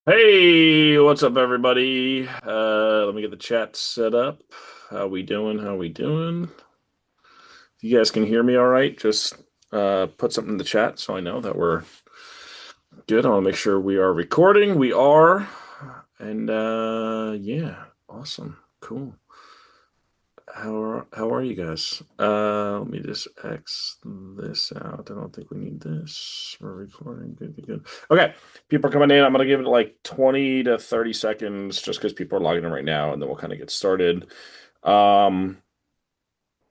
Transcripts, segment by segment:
Hey, what's up, everybody? Let me get the chat set up. How we doing? How we doing? If you guys can hear me all right, just put something in the chat so I know that we're good. I want to make sure we are recording. We are. And yeah, awesome. Cool. How are you guys? Let me just X this out. I don't think we need this. We're recording. Good, good, good. Okay, people are coming in. I'm gonna give it like 20 to 30 seconds just because people are logging in right now, and then we'll kind of get started. Um,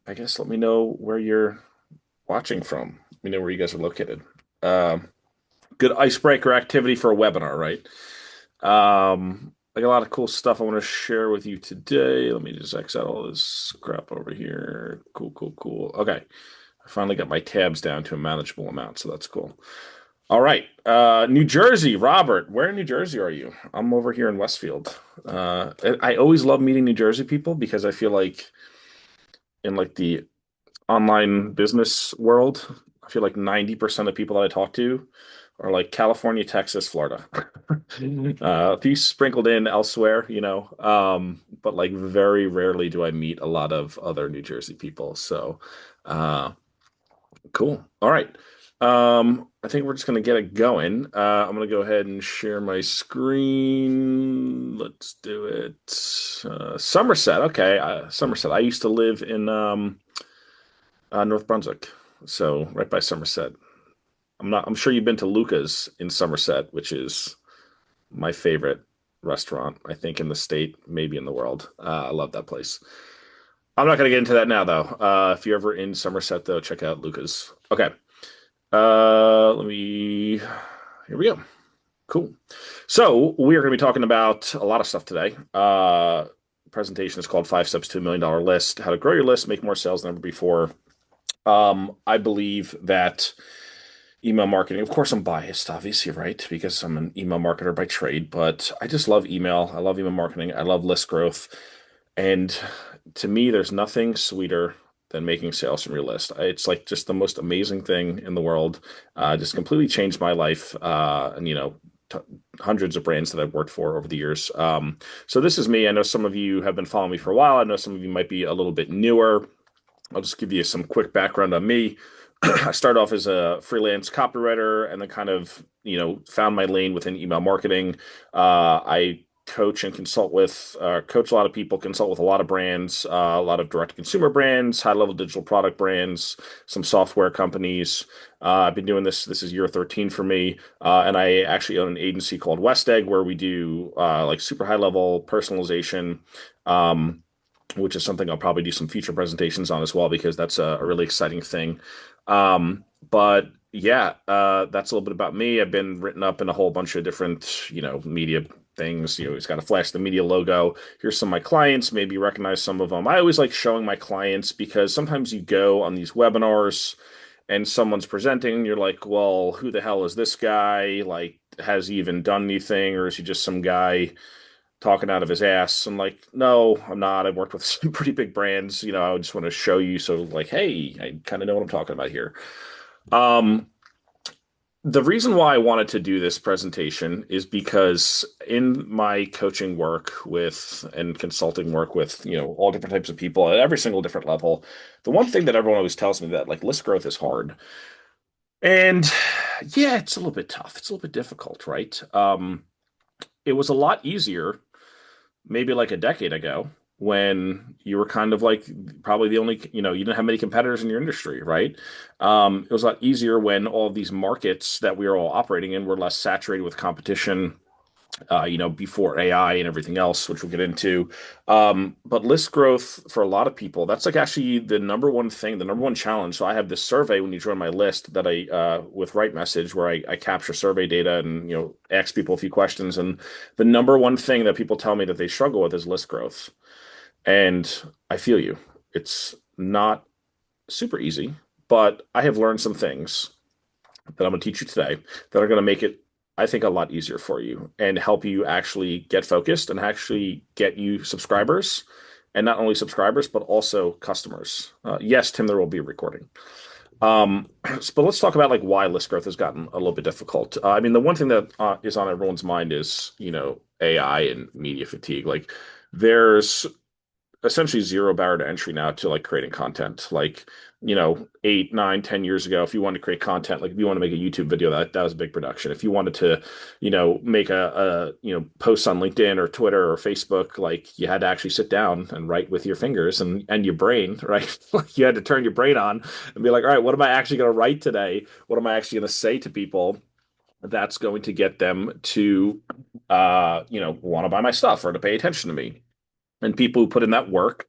I guess let me know where you're watching from. Let me know where you guys are located. Um, Good icebreaker activity for a webinar, right? I got a lot of cool stuff I want to share with you today. Let me just X out all this crap over here. Cool, cool, cool. Okay. I finally got my tabs down to a manageable amount, so that's cool. All right. New Jersey, Robert. Where in New Jersey are you? I'm over here in Westfield. I always love meeting New Jersey people because I feel like in like the online business world, I feel like 90% of people that I talk to are like California, Texas, Florida. A few sprinkled in elsewhere, but like very rarely do I meet a lot of other New Jersey people. So, uh, cool. All right. I think we're just gonna get it going. I'm gonna go ahead and share my screen. Let's do it. Somerset. Okay, Somerset. I used to live in North Brunswick, so right by Somerset. I'm sure you've been to Luca's in Somerset, which is my favorite restaurant, I think, in the state, maybe in the world. I love that place. I'm not going to get into that now, though. If you're ever in Somerset, though, check out Luca's. Okay. Let me. Here we go. Cool. So we are going to be talking about a lot of stuff today. Presentation is called Five Steps to $1 Million List: How to Grow Your List, Make More Sales Than Ever Before. I believe that email marketing, of course, I'm biased, obviously, right? Because I'm an email marketer by trade, but I just love email. I love email marketing. I love list growth. And to me, there's nothing sweeter than making sales from your list. It's like just the most amazing thing in the world. Just completely changed my life. And, t hundreds of brands that I've worked for over the years. So this is me. I know some of you have been following me for a while. I know some of you might be a little bit newer. I'll just give you some quick background on me. I started off as a freelance copywriter and then kind of, found my lane within email marketing. I coach and coach a lot of people, consult with a lot of brands, a lot of direct consumer brands, high level digital product brands, some software companies. I've been doing this. This is year 13 for me. And I actually own an agency called West Egg where we do like super high level personalization. Which is something I'll probably do some future presentations on as well because that's a really exciting thing. But yeah, that's a little bit about me. I've been written up in a whole bunch of different, media things. It's got to flash the media logo. Here's some of my clients. Maybe you recognize some of them. I always like showing my clients because sometimes you go on these webinars and someone's presenting, and you're like, well, who the hell is this guy? Like, has he even done anything, or is he just some guy talking out of his ass? I'm like, no, I'm not. I've worked with some pretty big brands. I just want to show you. So, like, hey, I kind of know what I'm talking about here. Um, the reason why I wanted to do this presentation is because in my coaching work with and consulting work with, all different types of people at every single different level, the one thing that everyone always tells me that like list growth is hard. And yeah, it's a little bit tough. It's a little bit difficult, right? It was a lot easier maybe like a decade ago when you were kind of like probably the only, you didn't have many competitors in your industry, right? It was a lot easier when all of these markets that we were all operating in were less saturated with competition, before AI and everything else, which we'll get into. But list growth for a lot of people, that's like actually the number one thing, the number one challenge. So I have this survey when you join my list that with Right Message, where I capture survey data and, ask people a few questions. And the number one thing that people tell me that they struggle with is list growth. And I feel you. It's not super easy, but I have learned some things that I'm going to teach you today that are going to make it, I think, a lot easier for you and help you actually get focused and actually get you subscribers. And not only subscribers, but also customers. Yes, Tim, there will be a recording. But let's talk about like why list growth has gotten a little bit difficult. I mean, the one thing that is on everyone's mind is, AI and media fatigue. Like, there's essentially zero barrier to entry now to like creating content. Like, 8, 9, 10 years ago, if you wanted to create content, like if you want to make a YouTube video, that was a big production. If you wanted to, make post on LinkedIn or Twitter or Facebook, like you had to actually sit down and write with your fingers and your brain, right? Like you had to turn your brain on and be like, all right, what am I actually going to write today? What am I actually going to say to people? That's going to get them to, want to buy my stuff or to pay attention to me. And people who put in that work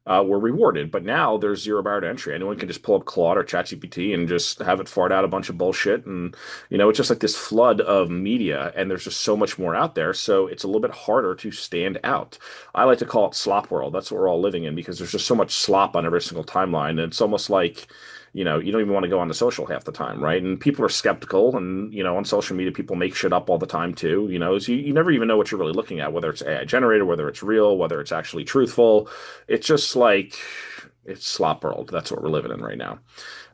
were rewarded. But now there's zero barrier to entry. Anyone can just pull up Claude or ChatGPT and just have it fart out a bunch of bullshit. And, it's just like this flood of media, and there's just so much more out there. So it's a little bit harder to stand out. I like to call it slop world. That's what we're all living in because there's just so much slop on every single timeline. And it's almost like, you don't even want to go on the social half the time, right? And people are skeptical, and on social media, people make shit up all the time too. So you never even know what you're really looking at, whether it's AI generated, whether it's real, whether it's actually truthful. It's just like it's slop world. That's what we're living in right now.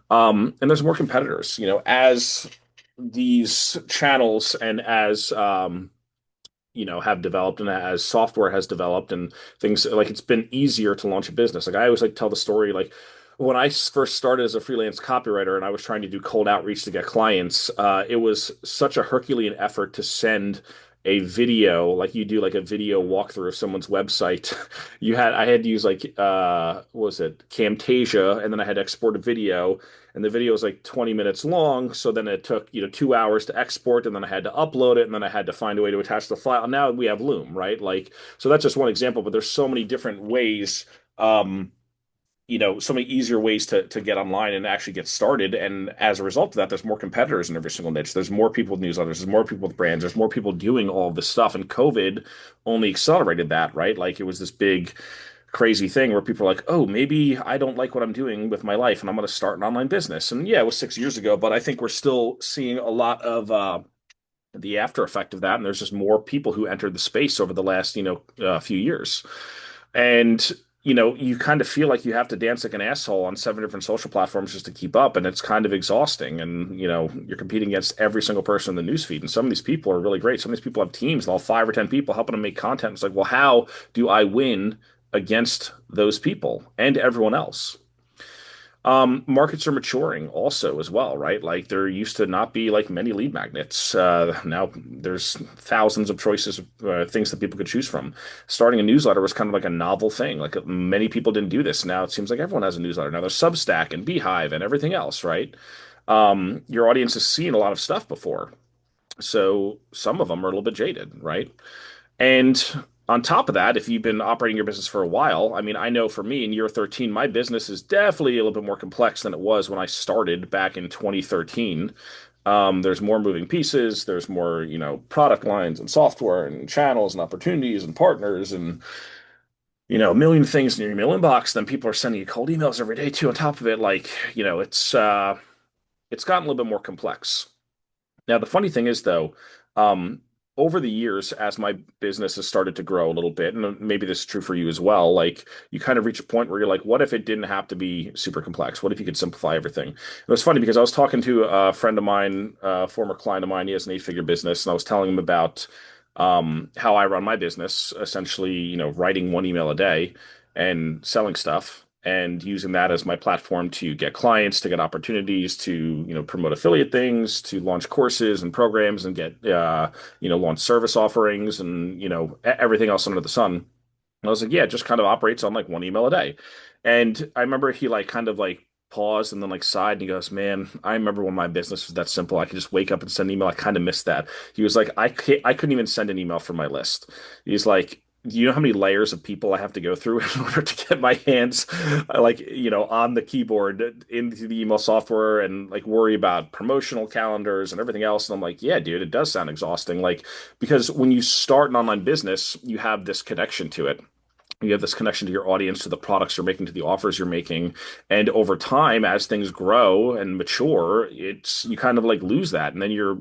And there's more competitors, as these channels and as have developed and as software has developed and things like it's been easier to launch a business. Like I always like tell the story, like when I first started as a freelance copywriter and I was trying to do cold outreach to get clients, it was such a Herculean effort to send a video, like you do like a video walkthrough of someone's website. I had to use like what was it, Camtasia, and then I had to export a video, and the video was like 20 minutes long. So then it took, 2 hours to export, and then I had to upload it, and then I had to find a way to attach the file. Now we have Loom, right? Like, so that's just one example, but there's so many different ways, so many easier ways to get online and actually get started. And as a result of that, there's more competitors in every single niche. There's more people with newsletters, there's more people with brands, there's more people doing all of this stuff. And COVID only accelerated that, right? Like it was this big crazy thing where people are like, oh, maybe I don't like what I'm doing with my life and I'm going to start an online business. And yeah, it was 6 years ago, but I think we're still seeing a lot of the after effect of that. And there's just more people who entered the space over the last, few years. And, you kind of feel like you have to dance like an asshole on 7 different social platforms just to keep up. And it's kind of exhausting. And, you're competing against every single person in the newsfeed. And some of these people are really great. Some of these people have teams and all 5 or 10 people helping them make content. It's like, well, how do I win against those people and everyone else? Markets are maturing also as well, right? Like there used to not be like many lead magnets. Now there's thousands of choices of things that people could choose from. Starting a newsletter was kind of like a novel thing. Like many people didn't do this. Now it seems like everyone has a newsletter. Now there's Substack and Beehive and everything else, right? Your audience has seen a lot of stuff before. So some of them are a little bit jaded, right? And on top of that, if you've been operating your business for a while, I mean, I know for me in year 13, my business is definitely a little bit more complex than it was when I started back in 2013. There's more moving pieces, there's more, product lines and software and channels and opportunities and partners and, a million things in your email inbox. Then people are sending you cold emails every day too. On top of it, like, it's gotten a little bit more complex. Now, the funny thing is, though, um, over the years, as my business has started to grow a little bit, and maybe this is true for you as well, like you kind of reach a point where you're like, what if it didn't have to be super complex? What if you could simplify everything? It was funny because I was talking to a friend of mine, a former client of mine. He has an 8-figure business, and I was telling him about how I run my business, essentially, writing one email a day and selling stuff and using that as my platform to get clients, to get opportunities, to, promote affiliate things, to launch courses and programs and get, launch service offerings and, everything else under the sun. I was like, yeah, it just kind of operates on like one email a day. And I remember he like kind of like paused and then like sighed and he goes, man, I remember when my business was that simple. I could just wake up and send an email. I kind of missed that. He was like, I couldn't even send an email from my list. He's like, do you know how many layers of people I have to go through in order to get my hands like, on the keyboard into the email software and like worry about promotional calendars and everything else? And I'm like, yeah, dude, it does sound exhausting. Like, because when you start an online business, you have this connection to it. You have this connection to your audience, to the products you're making, to the offers you're making. And over time, as things grow and mature, you kind of like lose that. And then you're,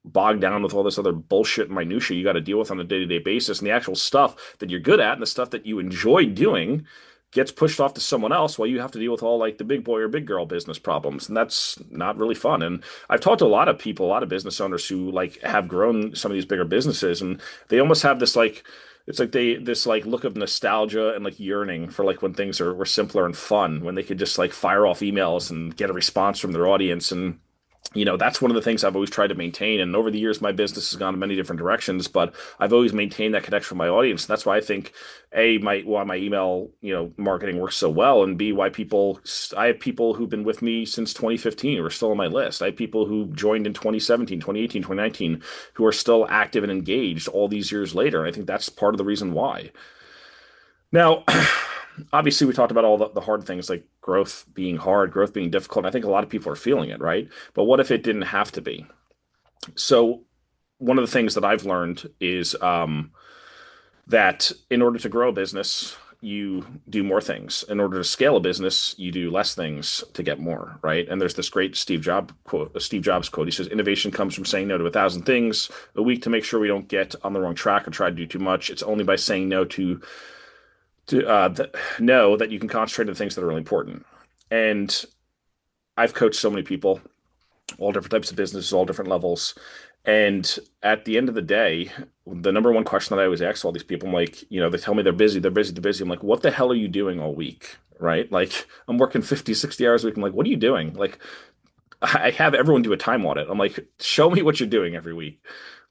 bogged down with all this other bullshit and minutia you got to deal with on a day-to-day basis. And the actual stuff that you're good at and the stuff that you enjoy doing gets pushed off to someone else while you have to deal with all like the big boy or big girl business problems. And that's not really fun. And I've talked to a lot of people, a lot of business owners who like have grown some of these bigger businesses, and they almost have this like it's like they this like look of nostalgia and like yearning for like when things were simpler and fun, when they could just like fire off emails and get a response from their audience. And that's one of the things I've always tried to maintain. And over the years, my business has gone in many different directions, but I've always maintained that connection with my audience. And that's why I think why my email, marketing works so well, and B, why I have people who've been with me since 2015 who are still on my list. I have people who joined in 2017, 2018, 2019 who are still active and engaged all these years later. And I think that's part of the reason why. Now, obviously, we talked about all the hard things like growth being hard, growth being difficult. And I think a lot of people are feeling it, right? But what if it didn't have to be? So, one of the things that I've learned is that in order to grow a business, you do more things. In order to scale a business, you do less things to get more, right? And there's this great Steve Jobs quote. He says, "Innovation comes from saying no to 1,000 things a week to make sure we don't get on the wrong track or try to do too much. It's only by saying no to know that you can concentrate on things that are really important." And I've coached so many people, all different types of businesses, all different levels. And at the end of the day, the number one question that I always ask all these people, I'm like, they tell me they're busy, they're busy, they're busy. I'm like, what the hell are you doing all week? Right? Like, I'm working 50, 60 hours a week. I'm like, what are you doing? Like, I have everyone do a time audit. I'm like, show me what you're doing every week.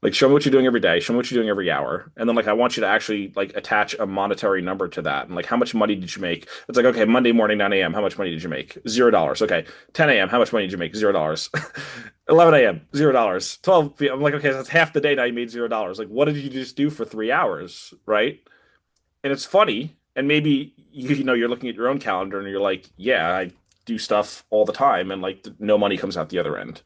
Like, show me what you're doing every day. Show me what you're doing every hour. And then, like, I want you to actually, like, attach a monetary number to that. And, like, how much money did you make? It's like, okay, Monday morning, 9 a.m., how much money did you make? $0. Okay. 10 a.m., how much money did you make? $0. 11 a.m., $0. 12 p.m. I'm like, okay, so that's half the day now you made $0. Like, what did you just do for 3 hours? Right? And it's funny. And maybe, you're looking at your own calendar and you're like, yeah, I do stuff all the time. And, like, no money comes out the other end.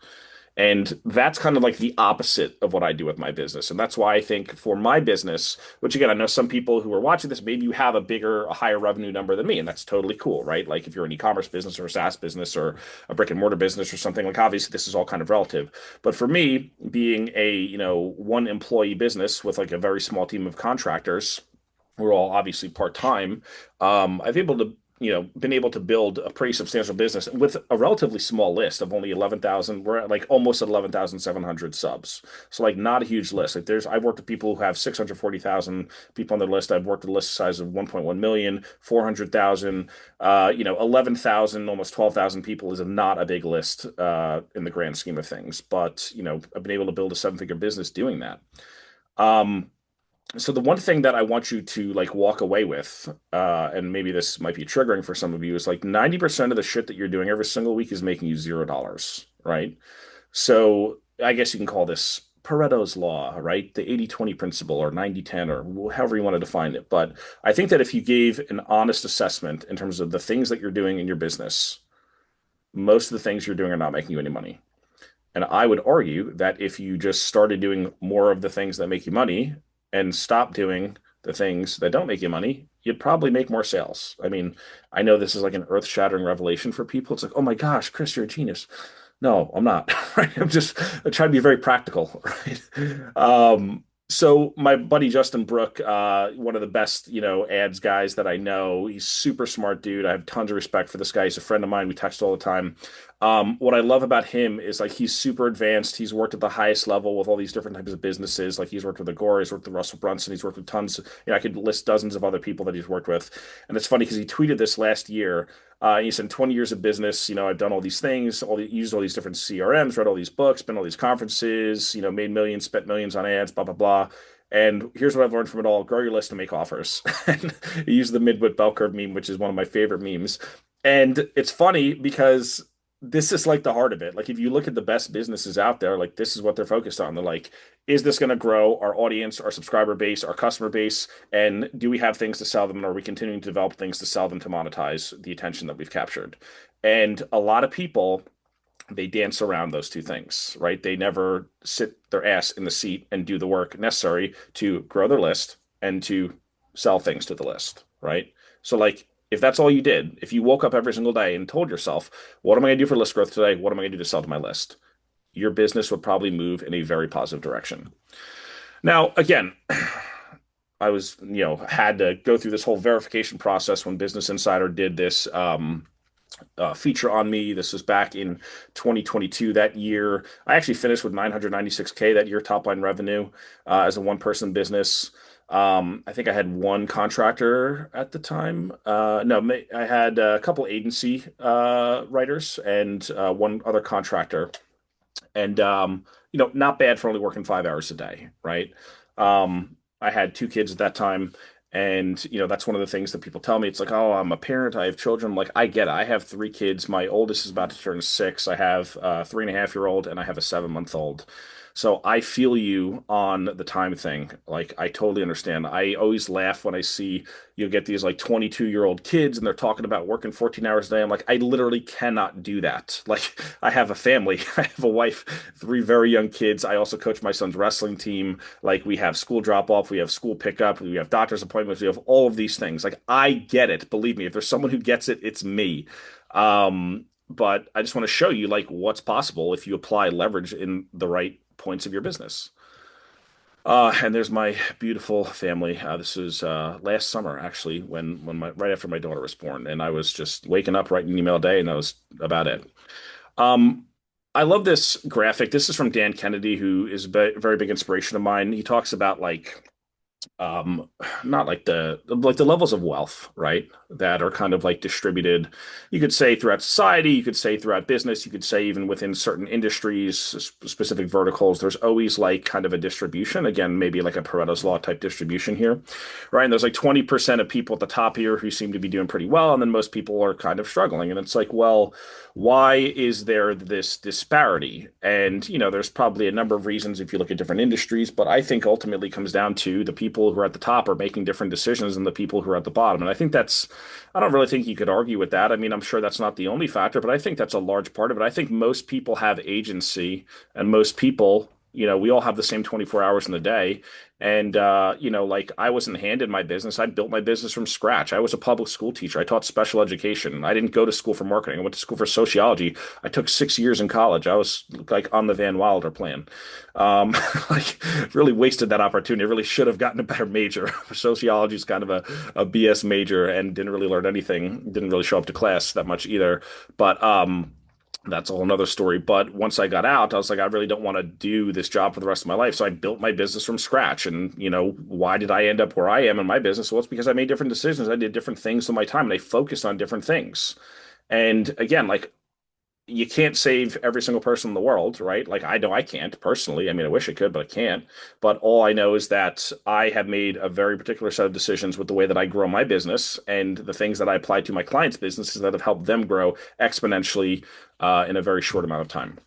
And that's kind of like the opposite of what I do with my business. And that's why I think for my business, which again, I know some people who are watching this, maybe you have a higher revenue number than me, and that's totally cool, right? Like if you're an e-commerce business or a SaaS business or a brick and mortar business or something, like obviously this is all kind of relative. But for me, being a, one employee business with like a very small team of contractors, we're all obviously part-time. I've been able to build a pretty substantial business with a relatively small list of only 11,000. We're at like almost at 11,700 subs. So like not a huge list. Like I've worked with people who have 640,000 people on their list. I've worked with a list size of 1.1 million, 400,000, 11,000, almost 12,000 people is not a big list, in the grand scheme of things. But, I've been able to build a seven-figure business doing that. Um, so the one thing that I want you to like walk away with, and maybe this might be triggering for some of you, is like 90% of the shit that you're doing every single week is making you $0, right? So I guess you can call this Pareto's law, right? The 80-20 principle or 90-10 or however you want to define it. But I think that if you gave an honest assessment in terms of the things that you're doing in your business, most of the things you're doing are not making you any money. And I would argue that if you just started doing more of the things that make you money and stop doing the things that don't make you money, you'd probably make more sales. I mean, I know this is like an earth-shattering revelation for people. It's like, oh my gosh, Chris, you're a genius. No, I'm not. Right? I try to be very practical, right? So my buddy Justin Brook, one of the best, ads guys that I know, he's super smart dude. I have tons of respect for this guy. He's a friend of mine. We text all the time. What I love about him is like he's super advanced. He's worked at the highest level with all these different types of businesses. Like he's worked with Agora, he's worked with Russell Brunson, he's worked with tons. I could list dozens of other people that he's worked with. And it's funny because he tweeted this last year. He said, 20 years of business, I've done all these things, used all these different CRMs, read all these books, been all these conferences, made millions, spent millions on ads, blah, blah, blah. And here's what I've learned from it all: grow your list and make offers. And he used the midwit bell curve meme, which is one of my favorite memes. And it's funny because this is like the heart of it. Like if you look at the best businesses out there, like this is what they're focused on. They're like, is this going to grow our audience, our subscriber base, our customer base? And do we have things to sell them? And are we continuing to develop things to sell them to monetize the attention that we've captured? And a lot of people, they dance around those two things, right? They never sit their ass in the seat and do the work necessary to grow their list and to sell things to the list, right? So like if that's all you did, if you woke up every single day and told yourself, what am I going to do for list growth today? What am I going to do to sell to my list? Your business would probably move in a very positive direction. Now, again, I was, had to go through this whole verification process when Business Insider did this feature on me. This was back in 2022. That year, I actually finished with 996K that year, top line revenue as a one person business. I think I had one contractor at the time. No, I had a couple agency writers and one other contractor. And not bad for only working 5 hours a day, right? I had two kids at that time, and that's one of the things that people tell me. It's like, oh, I'm a parent, I have children. I'm like, I get it. I have three kids. My oldest is about to turn 6. I have a 3.5-year-old, and I have a 7-month-old. So I feel you on the time thing. Like, I totally understand. I always laugh when I see you get these like 22-year-old kids and they're talking about working 14 hours a day. I'm like, I literally cannot do that. Like, I have a family, I have a wife, three very young kids. I also coach my son's wrestling team. Like, we have school drop off, we have school pickup, we have doctor's appointments, we have all of these things. Like, I get it. Believe me, if there's someone who gets it, it's me. But I just want to show you like what's possible if you apply leverage in the right points of your business. And there's my beautiful family. This was last summer, actually, when my right after my daughter was born, and I was just waking up, writing an email a day, and that was about it. Um, I love this graphic. This is from Dan Kennedy, who is a very big inspiration of mine. He talks about like um not like the levels of wealth, right, that are kind of like distributed, you could say, throughout society, you could say throughout business, you could say even within certain industries, specific verticals. There's always like kind of a distribution, again, maybe like a Pareto's law type distribution here, right? And there's like 20% of people at the top here who seem to be doing pretty well, and then most people are kind of struggling. And it's like, well, why is there this disparity? And there's probably a number of reasons if you look at different industries, but I think ultimately comes down to the people who are at the top are making different decisions than the people who are at the bottom. And I don't really think you could argue with that. I mean, I'm sure that's not the only factor, but I think that's a large part of it. I think most people have agency, and most people, we all have the same 24 hours in the day. And, like, I wasn't handed my business. I built my business from scratch. I was a public school teacher. I taught special education. I didn't go to school for marketing. I went to school for sociology. I took 6 years in college. I was like on the Van Wilder plan. Um, like, really wasted that opportunity. I really should have gotten a better major. Sociology is kind of a BS major, and didn't really learn anything. Didn't really show up to class that much either. But, that's a whole nother story. But once I got out, I was like, I really don't want to do this job for the rest of my life. So I built my business from scratch. And, why did I end up where I am in my business? Well, it's because I made different decisions. I did different things with my time, and I focused on different things. And again, like, you can't save every single person in the world, right? Like, I know I can't personally. I mean, I wish I could, but I can't. But all I know is that I have made a very particular set of decisions with the way that I grow my business and the things that I apply to my clients' businesses that have helped them grow exponentially in a very short amount of time.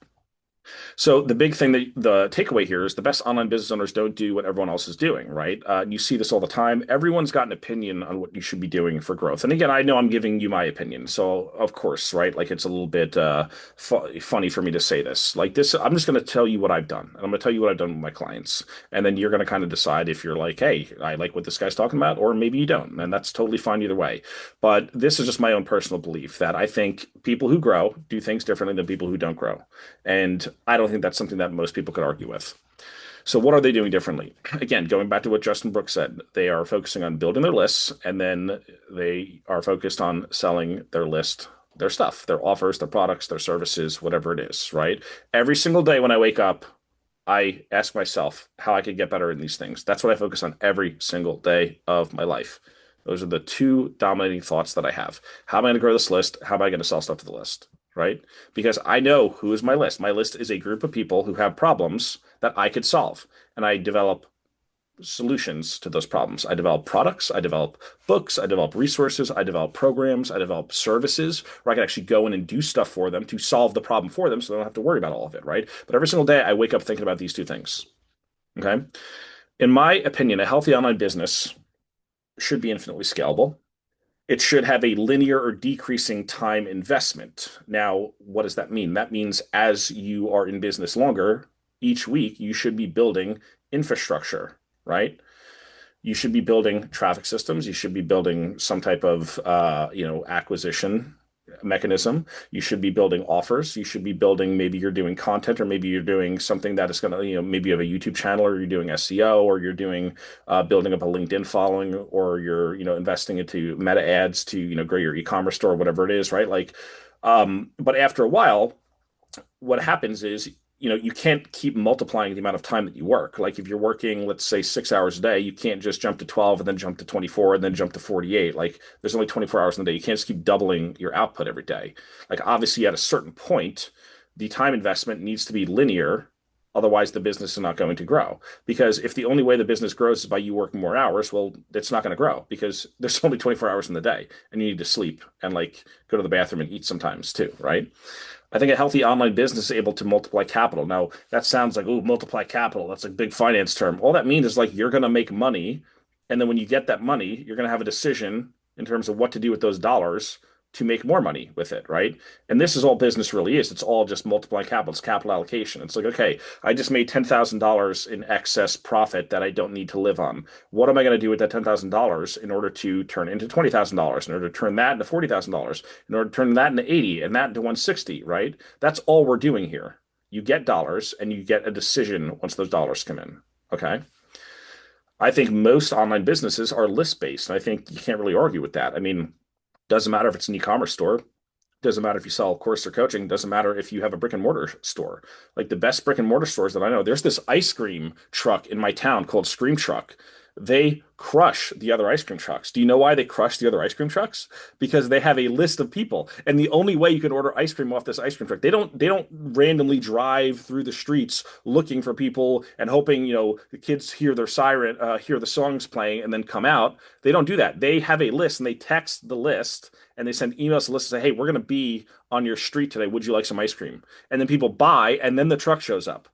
So the big thing, that the takeaway here is, the best online business owners don't do what everyone else is doing, right? You see this all the time. Everyone's got an opinion on what you should be doing for growth. And again, I know I'm giving you my opinion, so of course, right? Like, it's a little bit funny for me to say this. Like this, I'm just going to tell you what I've done, and I'm going to tell you what I've done with my clients, and then you're going to kind of decide if you're like, hey, I like what this guy's talking about, or maybe you don't, and that's totally fine either way. But this is just my own personal belief that I think people who grow do things differently than people who don't grow. And I don't think that's something that most people could argue with. So, what are they doing differently? Again, going back to what Justin Brooks said, they are focusing on building their lists, and then they are focused on selling their list, their stuff, their offers, their products, their services, whatever it is, right? Every single day when I wake up, I ask myself how I could get better in these things. That's what I focus on every single day of my life. Those are the two dominating thoughts that I have. How am I going to grow this list? How am I going to sell stuff to the list? Right? Because I know who is my list. My list is a group of people who have problems that I could solve. And I develop solutions to those problems. I develop products, I develop books, I develop resources, I develop programs, I develop services where I can actually go in and do stuff for them to solve the problem for them so they don't have to worry about all of it, right? But every single day I wake up thinking about these two things. Okay. In my opinion, a healthy online business should be infinitely scalable. It should have a linear or decreasing time investment. Now, what does that mean? That means as you are in business longer, each week you should be building infrastructure, right? You should be building traffic systems. You should be building some type of, acquisition. mechanism. You should be building offers. You should be building, maybe you're doing content, or maybe you're doing something that is going to, maybe you have a YouTube channel, or you're doing SEO, or you're doing building up a LinkedIn following, or you're, investing into meta ads to, grow your e-commerce store, whatever it is, right? Like, but after a while, what happens is, you can't keep multiplying the amount of time that you work. Like if you're working, let's say 6 hours a day, you can't just jump to 12 and then jump to 24 and then jump to 48. Like there's only 24 hours in the day. You can't just keep doubling your output every day. Like obviously at a certain point, the time investment needs to be linear. Otherwise, the business is not going to grow. Because if the only way the business grows is by you working more hours, well, it's not going to grow because there's only 24 hours in the day and you need to sleep and like go to the bathroom and eat sometimes too, right? I think a healthy online business is able to multiply capital. Now, that sounds like, oh, multiply capital. That's a big finance term. All that means is like you're going to make money. And then when you get that money, you're going to have a decision in terms of what to do with those dollars to make more money with it, right? And this is all business really is. It's all just multiplying capital. It's capital allocation. It's like, okay, I just made $10,000 in excess profit that I don't need to live on. What am I going to do with that $10,000 in order to turn into $20,000, in order to turn that into $40,000, in order to turn that into 80 and that into 160, right? That's all we're doing here. You get dollars and you get a decision once those dollars come in. Okay. I think most online businesses are list based. And I think you can't really argue with that. I mean, doesn't matter if it's an e-commerce store. Doesn't matter if you sell a course or coaching. Doesn't matter if you have a brick and mortar store. Like the best brick and mortar stores that I know, there's this ice cream truck in my town called Scream Truck. They crush the other ice cream trucks. Do you know why they crush the other ice cream trucks? Because they have a list of people, and the only way you can order ice cream off this ice cream truck, they don't randomly drive through the streets looking for people and hoping the kids hear their siren, hear the songs playing, and then come out. They don't do that. They have a list, and they text the list, and they send emails to the list and say, "Hey, we're going to be on your street today. Would you like some ice cream?" And then people buy, and then the truck shows up.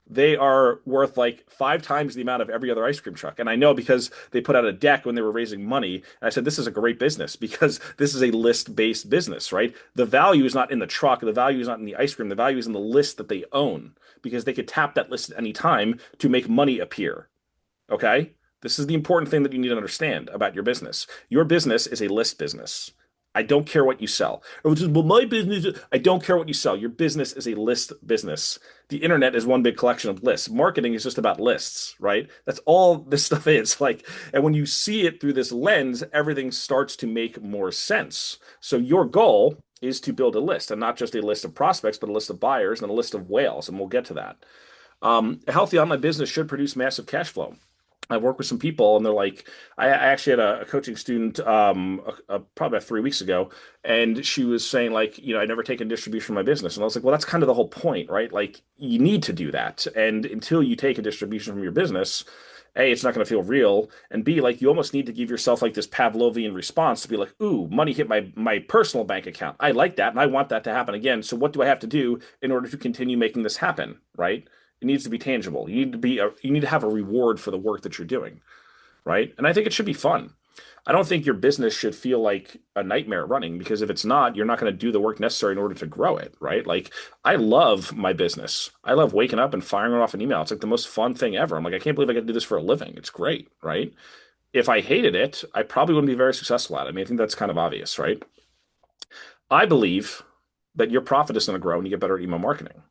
They are worth like 5 times the amount of every other ice cream truck. And I know because they put out a deck when they were raising money. And I said, this is a great business because this is a list based business, right? The value is not in the truck. The value is not in the ice cream. The value is in the list that they own because they could tap that list at any time to make money appear. Okay. This is the important thing that you need to understand about your business. Your business is a list business. I don't care what you sell. Or just, well, my business, I don't care what you sell. Your business is a list business. The internet is one big collection of lists. Marketing is just about lists, right? That's all this stuff is. Like, and when you see it through this lens, everything starts to make more sense. So your goal is to build a list, and not just a list of prospects, but a list of buyers and a list of whales, and we'll get to that. A healthy online business should produce massive cash flow. I work with some people, and they're like, I actually had a coaching student probably about 3 weeks ago, and she was saying like, I never taken distribution from my business, and I was like, well, that's kind of the whole point, right? Like, you need to do that, and until you take a distribution from your business, A, it's not going to feel real, and B, like you almost need to give yourself like this Pavlovian response to be like, ooh, money hit my personal bank account. I like that, and I want that to happen again. So what do I have to do in order to continue making this happen, right? It needs to be tangible. You need to have a reward for the work that you're doing, right? And I think it should be fun. I don't think your business should feel like a nightmare running because if it's not, you're not going to do the work necessary in order to grow it, right? Like I love my business. I love waking up and firing off an email. It's like the most fun thing ever. I'm like, I can't believe I get to do this for a living. It's great, right? If I hated it, I probably wouldn't be very successful at it. I mean, I think that's kind of obvious, right? I believe that your profit is going to grow when you get better at email marketing.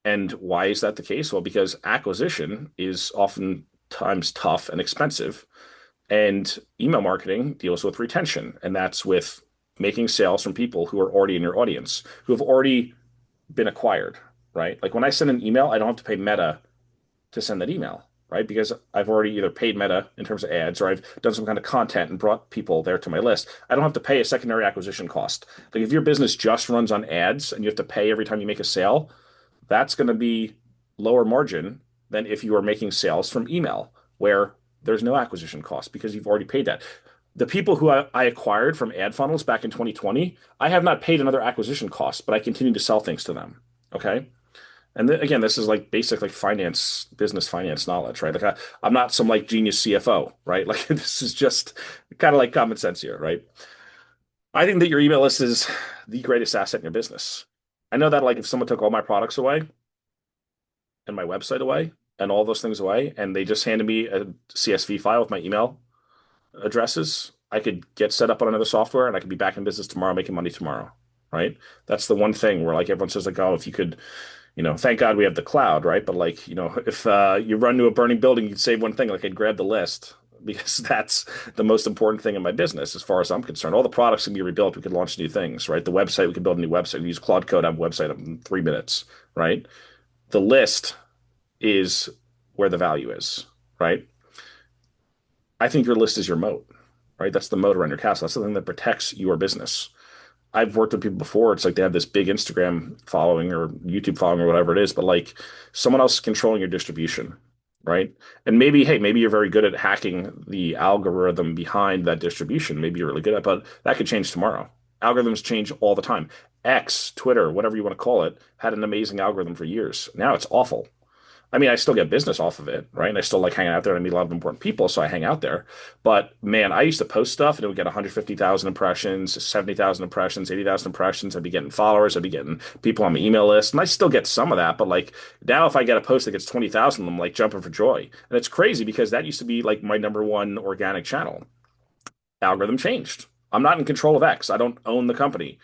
And why is that the case? Well, because acquisition is oftentimes tough and expensive, and email marketing deals with retention, and that's with making sales from people who are already in your audience, who have already been acquired, right? Like when I send an email, I don't have to pay Meta to send that email, right? Because I've already either paid Meta in terms of ads or I've done some kind of content and brought people there to my list. I don't have to pay a secondary acquisition cost. Like if your business just runs on ads and you have to pay every time you make a sale, that's going to be lower margin than if you are making sales from email, where there's no acquisition cost because you've already paid that. The people who I acquired from ad funnels back in 2020, I have not paid another acquisition cost, but I continue to sell things to them. Okay. And again, this is like basic like finance, business finance knowledge, right? Like I'm not some like genius CFO, right? Like this is just kind of like common sense here, right? I think that your email list is the greatest asset in your business. I know that like if someone took all my products away and my website away and all those things away, and they just handed me a CSV file with my email addresses, I could get set up on another software and I could be back in business tomorrow, making money tomorrow, right? That's the one thing where like everyone says like, oh, if you could, thank God we have the cloud, right? But like, if you run to a burning building, you'd save one thing, like I'd grab the list because that's the most important thing in my business as far as I'm concerned. All the products can be rebuilt. We could launch new things, right? The website, we could build a new website. We use Claude Code, have a website in 3 minutes, right? The list is where the value is, right? I think your list is your moat, right? That's the moat around your castle. That's something that protects your business. I've worked with people before. It's like they have this big Instagram following or YouTube following or whatever it is, but like someone else is controlling your distribution, right? And maybe, hey, maybe you're very good at hacking the algorithm behind that distribution. Maybe you're really good at, but that could change tomorrow. Algorithms change all the time. X, Twitter, whatever you want to call it, had an amazing algorithm for years. Now it's awful. I mean, I still get business off of it, right? And I still like hanging out there and I meet a lot of important people, so I hang out there. But man, I used to post stuff and it would get 150,000 impressions, 70,000 impressions, 80,000 impressions. I'd be getting followers, I'd be getting people on my email list, and I still get some of that. But like now, if I get a post that gets 20,000, I'm like jumping for joy. And it's crazy because that used to be like my number one organic channel. Algorithm changed. I'm not in control of X. I don't own the company.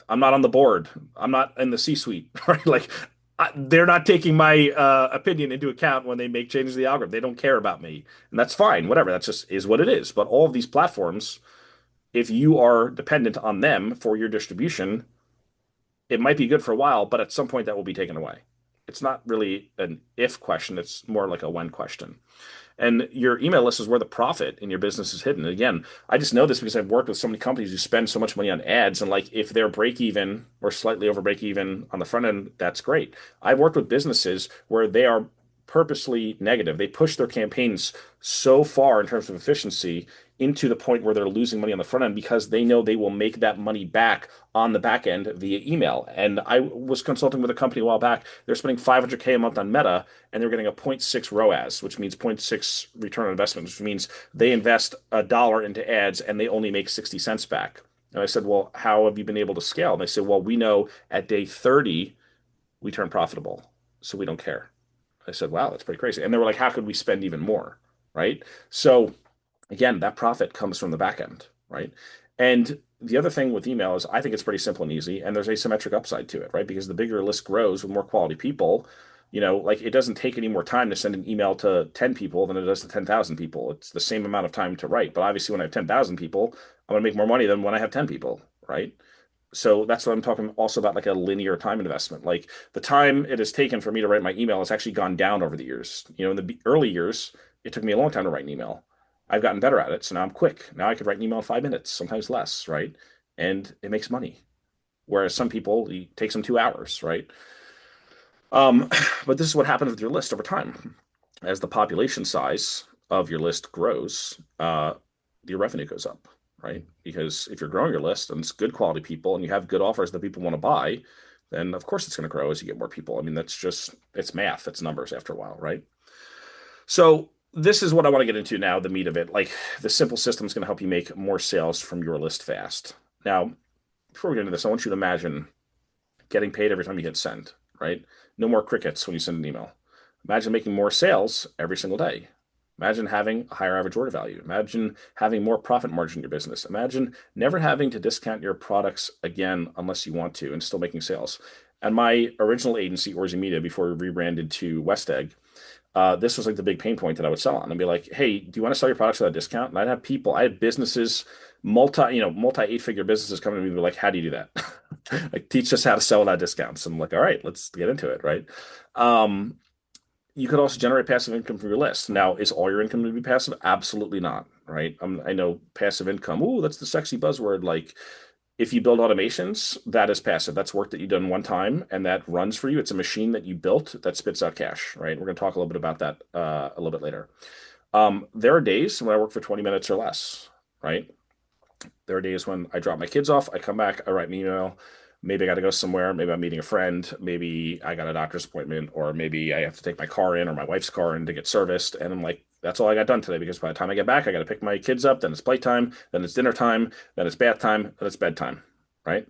I'm not on the board. I'm not in the C-suite, right? Like they're not taking my opinion into account when they make changes to the algorithm. They don't care about me, and that's fine. Whatever. That's just is what it is. But all of these platforms, if you are dependent on them for your distribution, it might be good for a while, but at some point that will be taken away. It's not really an if question. It's more like a when question. And your email list is where the profit in your business is hidden. And again, I just know this because I've worked with so many companies who spend so much money on ads. And like if they're break even or slightly over break even on the front end, that's great. I've worked with businesses where they are purposely negative. They push their campaigns so far in terms of efficiency into the point where they're losing money on the front end because they know they will make that money back on the back end via email. And I was consulting with a company a while back. They're spending 500K a month on Meta and they're getting a zero point 0.6 ROAS, which means zero point 0.6 return on investment, which means they invest $1 into ads and they only make 60 cents back. And I said, well, how have you been able to scale? And they said, well, we know at day 30, we turn profitable. So we don't care. I said, wow, that's pretty crazy. And they were like, how could we spend even more? Right. So again, that profit comes from the back end, right? And the other thing with email is I think it's pretty simple and easy, and there's asymmetric upside to it, right? Because the bigger a list grows with more quality people, like it doesn't take any more time to send an email to 10 people than it does to 10,000 people. It's the same amount of time to write. But obviously, when I have 10,000 people, I'm going to make more money than when I have 10 people, right? So that's what I'm talking also about, like a linear time investment. Like the time it has taken for me to write my email has actually gone down over the years. In the early years, it took me a long time to write an email. I've gotten better at it, so now I'm quick. Now I could write an email in 5 minutes, sometimes less, right? And it makes money. Whereas some people, it takes them 2 hours, right? Um, but this is what happens with your list over time. As the population size of your list grows, your revenue goes up, right? Because if you're growing your list and it's good quality people and you have good offers that people want to buy, then of course it's going to grow as you get more people. I mean, it's math, it's numbers after a while, right? So this is what I want to get into now, the meat of it. Like the simple system is going to help you make more sales from your list fast. Now, before we get into this, I want you to imagine getting paid every time you hit send, right? No more crickets when you send an email. Imagine making more sales every single day. Imagine having a higher average order value. Imagine having more profit margin in your business. Imagine never having to discount your products again unless you want to and still making sales. And my original agency, Orzi Media, before we rebranded to West Egg, this was like the big pain point that I would sell on. I'd be like, hey, do you want to sell your products at a discount? And I had businesses, multi 8-figure businesses coming to me and be like, how do you do that? Like, teach us how to sell without discounts. I'm like, all right, let's get into it, right? Um, you could also generate passive income from your list. Now, is all your income going to be passive? Absolutely not, right? I know passive income. Oh, that's the sexy buzzword. Like, if you build automations, that is passive. That's work that you've done one time and that runs for you. It's a machine that you built that spits out cash, right? We're going to talk a little bit about that a little bit later. There are days when I work for 20 minutes or less, right? There are days when I drop my kids off, I come back, I write an email. Maybe I got to go somewhere. Maybe I'm meeting a friend. Maybe I got a doctor's appointment, or maybe I have to take my car in or my wife's car in to get serviced. And I'm like, that's all I got done today because by the time I get back, I got to pick my kids up. Then it's playtime. Then it's dinner time. Then it's bath time. Then it's bedtime, right?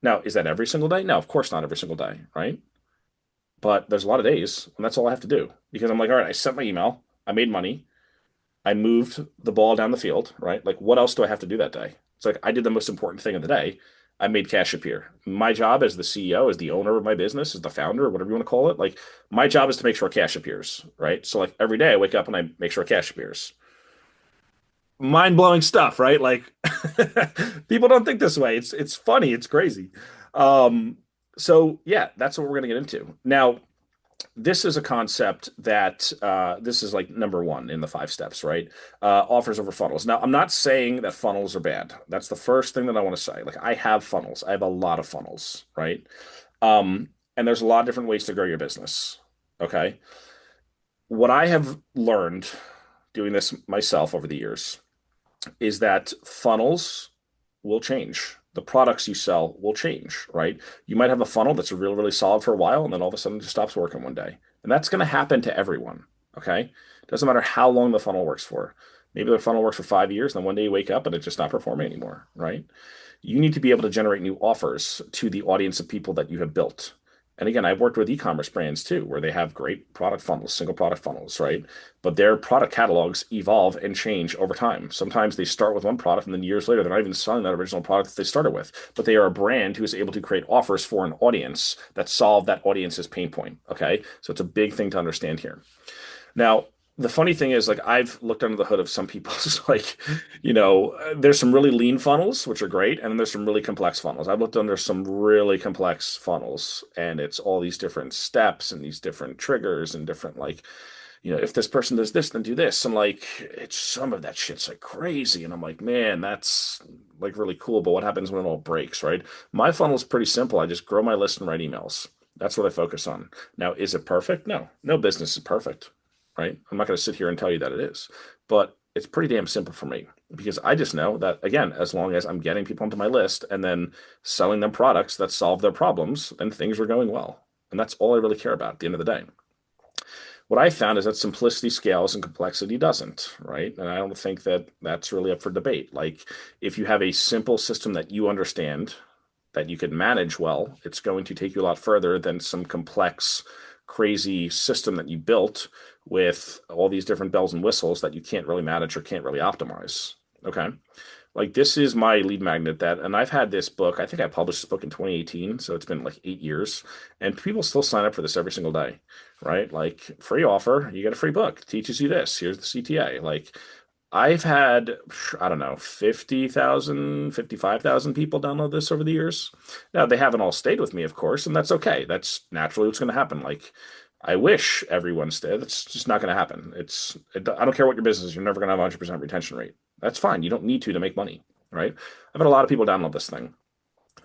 Now, is that every single day? No, of course not every single day, right? But there's a lot of days when that's all I have to do because I'm like, all right, I sent my email, I made money, I moved the ball down the field, right? Like, what else do I have to do that day? It's like I did the most important thing of the day. I made cash appear. My job as the CEO, as the owner of my business, as the founder, whatever you want to call it, like my job is to make sure cash appears, right? So like every day I wake up and I make sure cash appears. Mind-blowing stuff, right? Like people don't think this way. It's funny, it's crazy. Um, so yeah, that's what we're gonna get into. Now, this is a concept that this is like number one in the five steps, right? Offers over funnels. Now, I'm not saying that funnels are bad. That's the first thing that I want to say. Like, I have funnels. I have a lot of funnels, right? And there's a lot of different ways to grow your business. Okay. What I have learned doing this myself over the years is that funnels will change. The products you sell will change, right? You might have a funnel that's really, really solid for a while, and then all of a sudden it just stops working one day. And that's going to happen to everyone, okay? Doesn't matter how long the funnel works for. Maybe the funnel works for 5 years, and then one day you wake up and it's just not performing anymore, right? You need to be able to generate new offers to the audience of people that you have built. And again, I've worked with e-commerce brands too, where they have great product funnels, single product funnels, right? But their product catalogs evolve and change over time. Sometimes they start with one product and then years later, they're not even selling that original product that they started with. But they are a brand who is able to create offers for an audience that solve that audience's pain point. Okay. So it's a big thing to understand here. Now, the funny thing is, like, I've looked under the hood of some people's, like, there's some really lean funnels, which are great, and then there's some really complex funnels. I've looked under some really complex funnels, and it's all these different steps and these different triggers and different, like, if this person does this, then do this. And like, it's some of that shit's like crazy. And I'm like, man, that's like really cool. But what happens when it all breaks, right? My funnel is pretty simple. I just grow my list and write emails. That's what I focus on. Now, is it perfect? No, no business is perfect, right? I'm not going to sit here and tell you that it is, but it's pretty damn simple for me because I just know that, again, as long as I'm getting people onto my list and then selling them products that solve their problems, then things are going well. And that's all I really care about at the end of the day. What I found is that simplicity scales and complexity doesn't, right? And I don't think that that's really up for debate. Like, if you have a simple system that you understand, that you can manage well, it's going to take you a lot further than some complex, crazy system that you built with all these different bells and whistles that you can't really manage or can't really optimize. Okay. Like, this is my lead magnet and I've had this book. I think I published this book in 2018, so it's been like 8 years, and people still sign up for this every single day, right? Like, free offer, you get a free book, teaches you this. Here's the CTA. Like, I've had, I don't know, 50,000, 55,000 people download this over the years. Now, they haven't all stayed with me, of course, and that's okay. That's naturally what's going to happen. Like, I wish everyone stayed. That's just not going to happen. I don't care what your business is, you're never going to have a 100% retention rate. That's fine. You don't need to make money, right? I've had a lot of people download this thing.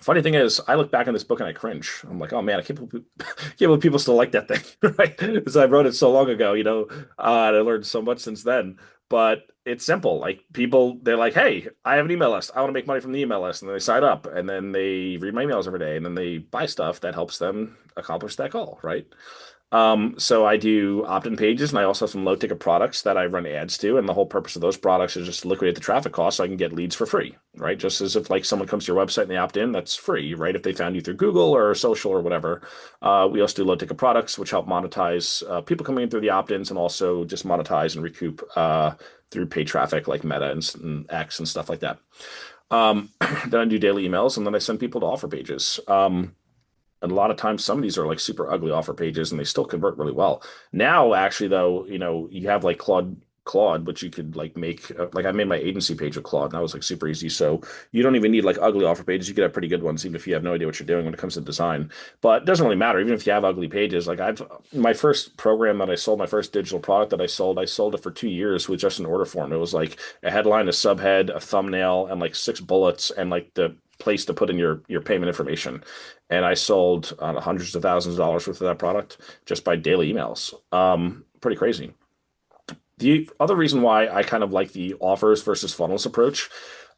Funny thing is, I look back on this book and I cringe. I'm like, oh man, I can't believe people still like that thing, right? Because I wrote it so long ago, and I learned so much since then. But it's simple. Like, people, they're like, hey, I have an email list. I want to make money from the email list. And then they sign up and then they read my emails every day and then they buy stuff that helps them accomplish that goal, right? So I do opt-in pages and I also have some low ticket products that I run ads to. And the whole purpose of those products is just to liquidate the traffic cost so I can get leads for free, right? Just as if like someone comes to your website and they opt in, that's free, right? If they found you through Google or social or whatever. We also do low ticket products, which help monetize people coming in through the opt-ins and also just monetize and recoup through paid traffic like Meta and X and stuff like that. Then I do daily emails and then I send people to offer pages. And a lot of times some of these are like super ugly offer pages and they still convert really well. Now, actually, though, you have like Claude, which you could like make, like I made my agency page with Claude and that was like super easy. So you don't even need like ugly offer pages. You could have pretty good ones, even if you have no idea what you're doing when it comes to design. But it doesn't really matter. Even if you have ugly pages, like my first program that I sold, my first digital product that I sold it for 2 years with just an order form. It was like a headline, a subhead, a thumbnail, and like 6 bullets and like the place to put in your payment information. And I sold hundreds of thousands of dollars worth of that product just by daily emails. Pretty crazy. The other reason why I kind of like the offers versus funnels approach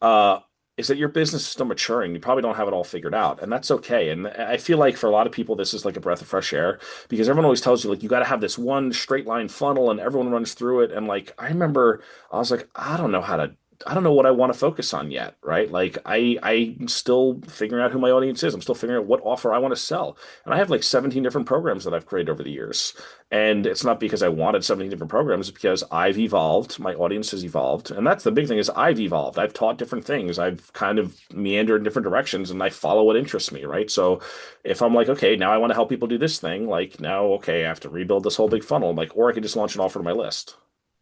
uh, is that your business is still maturing. You probably don't have it all figured out, and that's okay. And I feel like for a lot of people, this is like a breath of fresh air because everyone always tells you like you got to have this one straight line funnel, and everyone runs through it. And like I remember, I was like, I don't know how to I don't know what I want to focus on yet, right? Like I'm still figuring out who my audience is. I'm still figuring out what offer I want to sell. And I have like 17 different programs that I've created over the years. And it's not because I wanted 17 different programs, it's because I've evolved, my audience has evolved. And that's the big thing is I've evolved. I've taught different things. I've kind of meandered in different directions and I follow what interests me, right? So if I'm like, okay, now I want to help people do this thing, like now, okay, I have to rebuild this whole big funnel, like, or I could just launch an offer to my list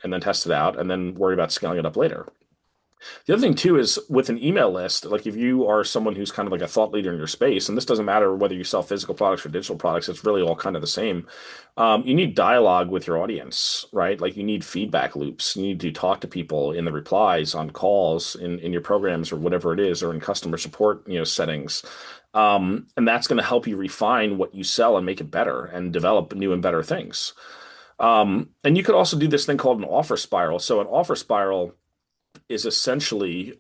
and then test it out and then worry about scaling it up later. The other thing too is with an email list, like if you are someone who's kind of like a thought leader in your space, and this doesn't matter whether you sell physical products or digital products, it's really all kind of the same. You need dialogue with your audience, right? Like you need feedback loops. You need to talk to people in the replies, on calls, in your programs or whatever it is, or in customer support, settings. And that's going to help you refine what you sell and make it better and develop new and better things. And you could also do this thing called an offer spiral. So an offer spiral is essentially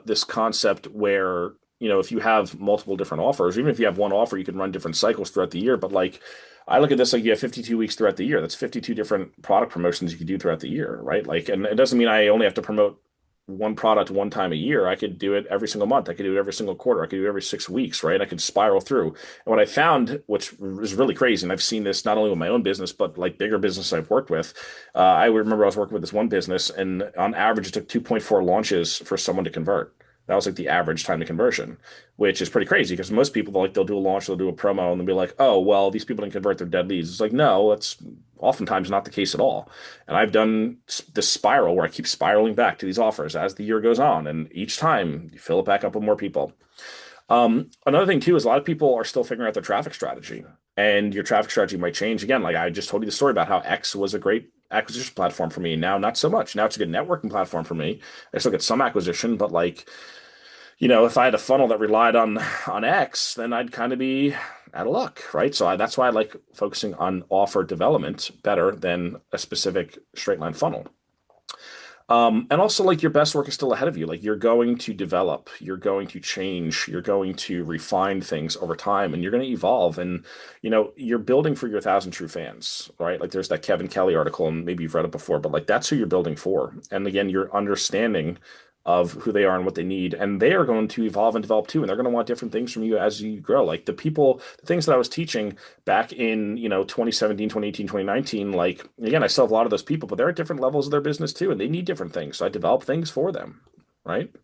this concept where, if you have multiple different offers, even if you have one offer, you can run different cycles throughout the year. But like, I look at this like you have 52 weeks throughout the year. That's 52 different product promotions you can do throughout the year, right? Like, and it doesn't mean I only have to promote one product one time a year. I could do it every single month. I could do it every single quarter. I could do it every 6 weeks, right? I could spiral through. And what I found, which is really crazy, and I've seen this not only with my own business, but like bigger business I've worked with. I remember I was working with this one business, and on average, it took 2.4 launches for someone to convert. That was like the average time to conversion, which is pretty crazy because most people they'll do a launch, they'll do a promo, and they'll be like, "Oh, well, these people didn't convert; they're dead leads." It's like, no, that's oftentimes not the case at all. And I've done this spiral where I keep spiraling back to these offers as the year goes on, and each time you fill it back up with more people. Another thing too is a lot of people are still figuring out their traffic strategy, and your traffic strategy might change again. Like I just told you the story about how X was a great acquisition platform for me. Now, not so much. Now it's a good networking platform for me. I still get some acquisition, but like, if I had a funnel that relied on X, then I'd kind of be out of luck, right? So that's why I like focusing on offer development better than a specific straight line funnel. And also, like your best work is still ahead of you. Like you're going to develop, you're going to change, you're going to refine things over time, and you're going to evolve. And you're building for your 1,000 true fans, right? Like there's that Kevin Kelly article, and maybe you've read it before, but like that's who you're building for. And again, you're understanding of who they are and what they need, and they are going to evolve and develop too, and they're going to want different things from you as you grow. Like the things that I was teaching back in 2017, 2018, 2019, like again, I still have a lot of those people, but they're at different levels of their business too, and they need different things, so I develop things for them, right?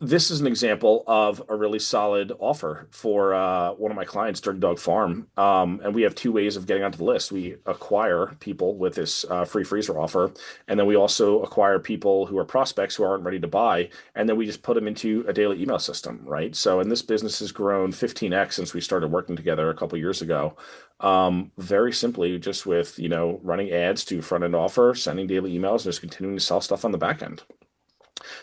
This is an example of a really solid offer for one of my clients, Dirty Dog Farm. And we have two ways of getting onto the list. We acquire people with this free freezer offer, and then we also acquire people who are prospects who aren't ready to buy, and then we just put them into a daily email system, right? So, and this business has grown 15x since we started working together a couple years ago. Very simply, just with running ads to front end offer, sending daily emails, and just continuing to sell stuff on the back end.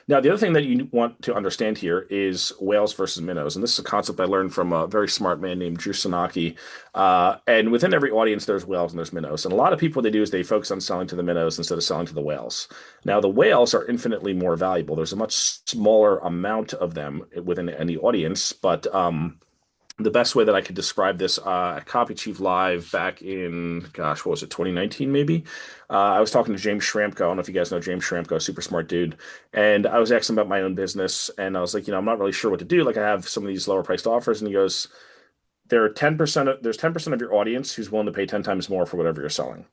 Now, the other thing that you want to understand here is whales versus minnows. And this is a concept I learned from a very smart man named Drew Sanaki. And within every audience, there's whales and there's minnows. And a lot of people, what they do is they focus on selling to the minnows instead of selling to the whales. Now, the whales are infinitely more valuable. There's a much smaller amount of them within any audience, but the best way that I could describe this, at Copy Chief Live back in, gosh, what was it, 2019 maybe? I was talking to James Schramko. I don't know if you guys know James Schramko, super smart dude. And I was asking about my own business, and I was like, I'm not really sure what to do. Like, I have some of these lower priced offers, and he goes, there's 10% of your audience who's willing to pay 10 times more for whatever you're selling.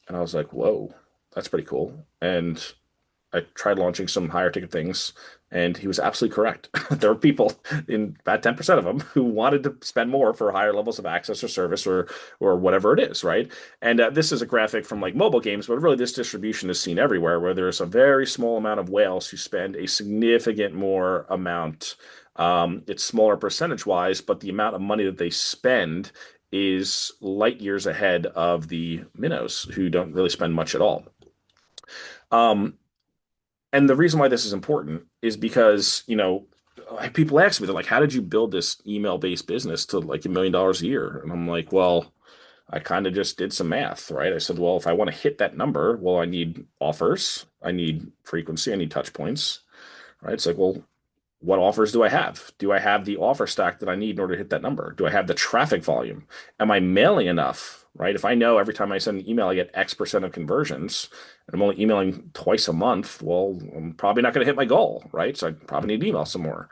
And I was like, whoa, that's pretty cool. And I tried launching some higher ticket things, and he was absolutely correct. There are people, in about 10% of them, who wanted to spend more for higher levels of access or service or whatever it is, right? And this is a graphic from like mobile games, but really this distribution is seen everywhere, where there's a very small amount of whales who spend a significant more amount. It's smaller percentage wise, but the amount of money that they spend is light years ahead of the minnows, who don't really spend much at all. Um, and the reason why this is important is because, people ask me, they're like, how did you build this email-based business to like $1 million a year? And I'm like, well, I kind of just did some math, right? I said, well, if I want to hit that number, well, I need offers, I need frequency, I need touch points, right? It's like, well, what offers do I have? Do I have the offer stack that I need in order to hit that number? Do I have the traffic volume? Am I mailing enough? right? If I know every time I send an email, I get X% of conversions, and I'm only emailing twice a month, well, I'm probably not going to hit my goal, right? So I probably need to email some more.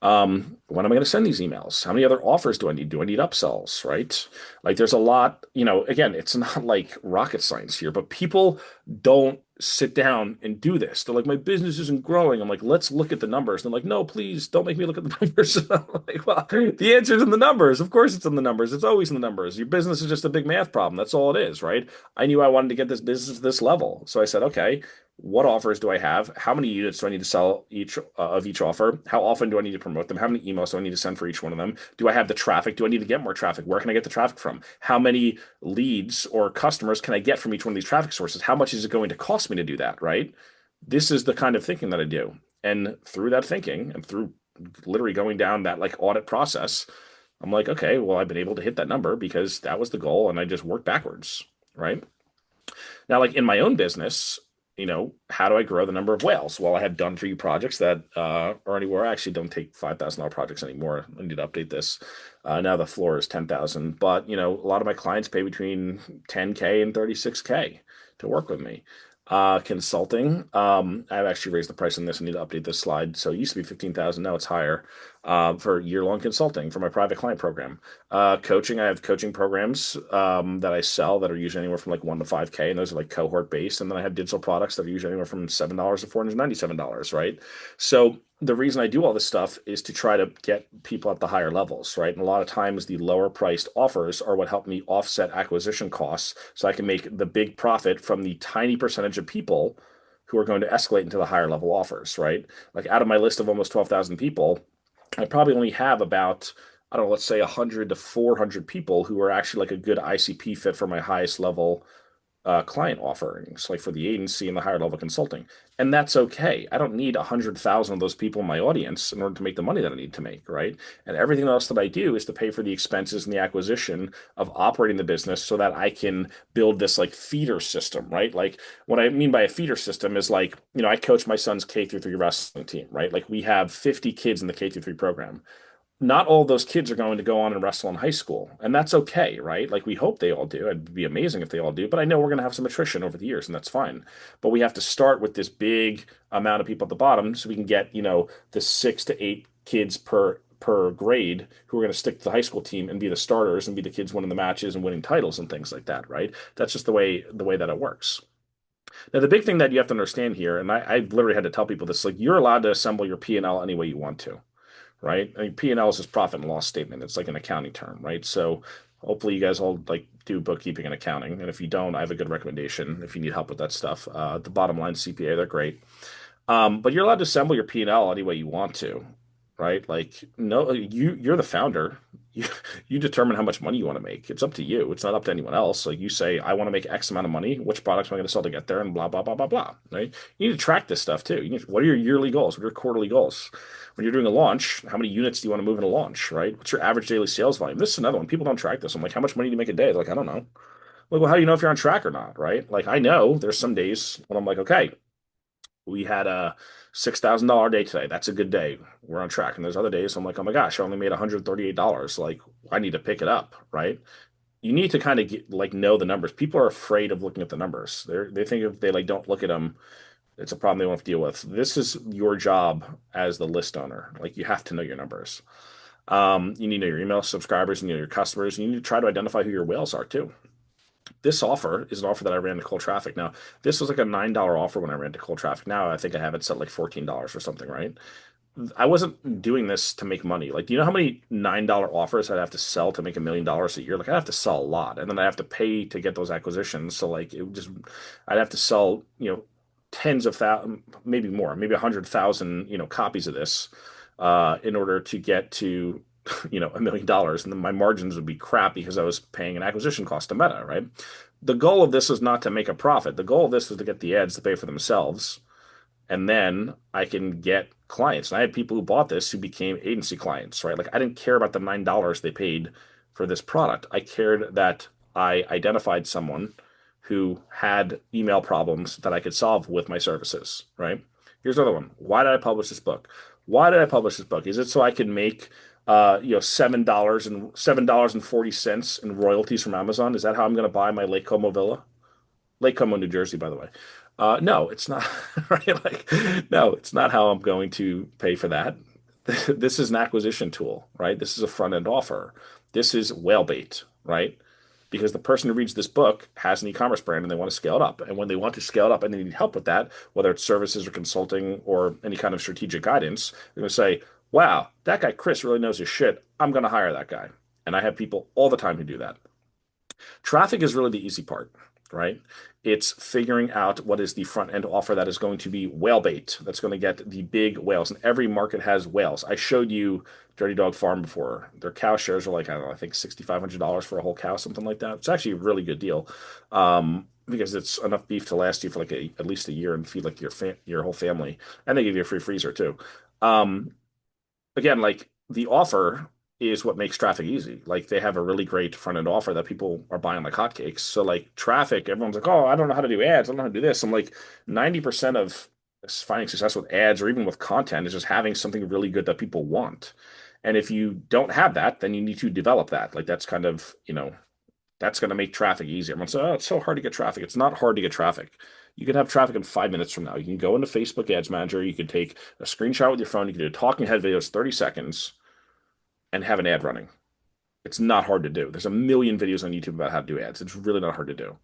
When am I going to send these emails? How many other offers do I need? Do I need upsells, right? Like there's a lot, again, it's not like rocket science here, but people don't sit down and do this. They're like, my business isn't growing. I'm like, let's look at the numbers. They're like, no, please don't make me look at the numbers. I'm like, well, the answer's in the numbers. Of course it's in the numbers. It's always in the numbers. Your business is just a big math problem. That's all it is, right? I knew I wanted to get this business to this level. So I said, okay, what offers do I have? How many units do I need to sell of each offer? How often do I need to promote them? How many emails do I need to send for each one of them? Do I have the traffic? Do I need to get more traffic? Where can I get the traffic from? How many leads or customers can I get from each one of these traffic sources? How much is it going to cost me to do that, right? This is the kind of thinking that I do. And through that thinking and through literally going down that like audit process, I'm like, okay, well, I've been able to hit that number because that was the goal and I just worked backwards, right? Now, like in my own business, how do I grow the number of whales? Well, I have done for you projects that are anywhere. I actually don't take $5,000 projects anymore. I need to update this. Now the floor is 10,000, but a lot of my clients pay between 10K and 36K to work with me. Consulting, I've actually raised the price on this. I need to update this slide. So it used to be 15,000, now it's higher for year-long consulting for my private client program. Coaching, I have coaching programs that I sell that are usually anywhere from like 1 to 5K, and those are like cohort based. And then I have digital products that are usually anywhere from $7 to $497, right? So the reason I do all this stuff is to try to get people at the higher levels, right? And a lot of times the lower priced offers are what help me offset acquisition costs so I can make the big profit from the tiny percentage of people who are going to escalate into the higher level offers, right? Like out of my list of almost 12,000 people, I probably only have about, I don't know, let's say 100 to 400 people who are actually like a good ICP fit for my highest level client offerings, like for the agency and the higher level consulting. And that's okay. I don't need 100,000 of those people in my audience in order to make the money that I need to make, right? And everything else that I do is to pay for the expenses and the acquisition of operating the business so that I can build this like feeder system, right? Like what I mean by a feeder system is like, I coach my son's K through 3 wrestling team, right? Like we have 50 kids in the K through 3 program. Not all those kids are going to go on and wrestle in high school, and that's okay, right? Like we hope they all do. It'd be amazing if they all do, but I know we're going to have some attrition over the years, and that's fine. But we have to start with this big amount of people at the bottom so we can get, the 6 to 8 kids per grade who are going to stick to the high school team and be the starters and be the kids winning the matches and winning titles and things like that, right? That's just the way that it works. Now, the big thing that you have to understand here, and I literally had to tell people this, like you're allowed to assemble your P&L any way you want to, right? I mean, P&L is just profit and loss statement. It's like an accounting term, right? So hopefully you guys all like do bookkeeping and accounting. And if you don't, I have a good recommendation if you need help with that stuff. The bottom line CPA, they're great. But you're allowed to assemble your P&L any way you want to, right? Like, no, you're the founder. You you determine how much money you want to make. It's up to you. It's not up to anyone else. Like you say, I want to make X amount of money. Which products am I going to sell to get there? And blah blah blah blah blah. Right? You need to track this stuff too. What are your yearly goals? What are your quarterly goals? When you're doing a launch, how many units do you want to move in a launch? Right? What's your average daily sales volume? This is another one. People don't track this. I'm like, how much money do you make a day? They're like, I don't know. Like, well, how do you know if you're on track or not? Right? Like, I know there's some days when I'm like, okay, we had a $6,000 day today. That's a good day. We're on track. And there's other days I'm like, oh my gosh, I only made $138. Like, I need to pick it up, right? You need to kind of like know the numbers. People are afraid of looking at the numbers. They think if they like don't look at them, it's a problem they won't have to deal with. This is your job as the list owner. Like you have to know your numbers. You need to know your email subscribers, you know your customers. You need to try to identify who your whales are too. This offer is an offer that I ran to cold traffic. Now, this was like a $9 offer when I ran to cold traffic. Now I think I have it set like $14 or something, right? I wasn't doing this to make money. Like, do you know how many $9 offers I'd have to sell to make $1 million a year? Like, I'd have to sell a lot, and then I have to pay to get those acquisitions. So, like, it would just, I'd have to sell, tens of thousands, maybe more, maybe 100,000, copies of this, in order to get to, $1 million, and then my margins would be crap because I was paying an acquisition cost to Meta, right? The goal of this is not to make a profit. The goal of this is to get the ads to pay for themselves, and then I can get clients. And I had people who bought this who became agency clients, right? Like I didn't care about the $9 they paid for this product. I cared that I identified someone who had email problems that I could solve with my services, right? Here's another one. Why did I publish this book? Why did I publish this book? Is it so I could make $7.40 in royalties from Amazon. Is that how I'm going to buy my Lake Como villa? Lake Como, New Jersey, by the way. No, it's not. Right? Like, no, it's not how I'm going to pay for that. This is an acquisition tool, right? This is a front end offer. This is whale bait, right? Because the person who reads this book has an e-commerce brand and they want to scale it up. And when they want to scale it up and they need help with that, whether it's services or consulting or any kind of strategic guidance, they're going to say, wow, that guy Chris really knows his shit. I'm going to hire that guy. And I have people all the time who do that. Traffic is really the easy part, right? It's figuring out what is the front end offer that is going to be whale bait, that's going to get the big whales. And every market has whales. I showed you Dirty Dog Farm before. Their cow shares are like, I don't know, I think $6,500 for a whole cow, something like that. It's actually a really good deal. Because it's enough beef to last you for like at least a year and feed like your whole family, and they give you a free freezer too. Um, Again, like the offer is what makes traffic easy. Like they have a really great front end offer that people are buying like hotcakes. So like traffic, everyone's like, oh, I don't know how to do ads. I don't know how to do this. I'm like, 90% of finding success with ads or even with content is just having something really good that people want. And if you don't have that, then you need to develop that. Like that's kind of, that's going to make traffic easier. Everyone says, oh, it's so hard to get traffic. It's not hard to get traffic. You can have traffic in 5 minutes from now. You can go into Facebook Ads Manager. You can take a screenshot with your phone. You can do talking head videos, 30 seconds, and have an ad running. It's not hard to do. There's a million videos on YouTube about how to do ads. It's really not hard to do.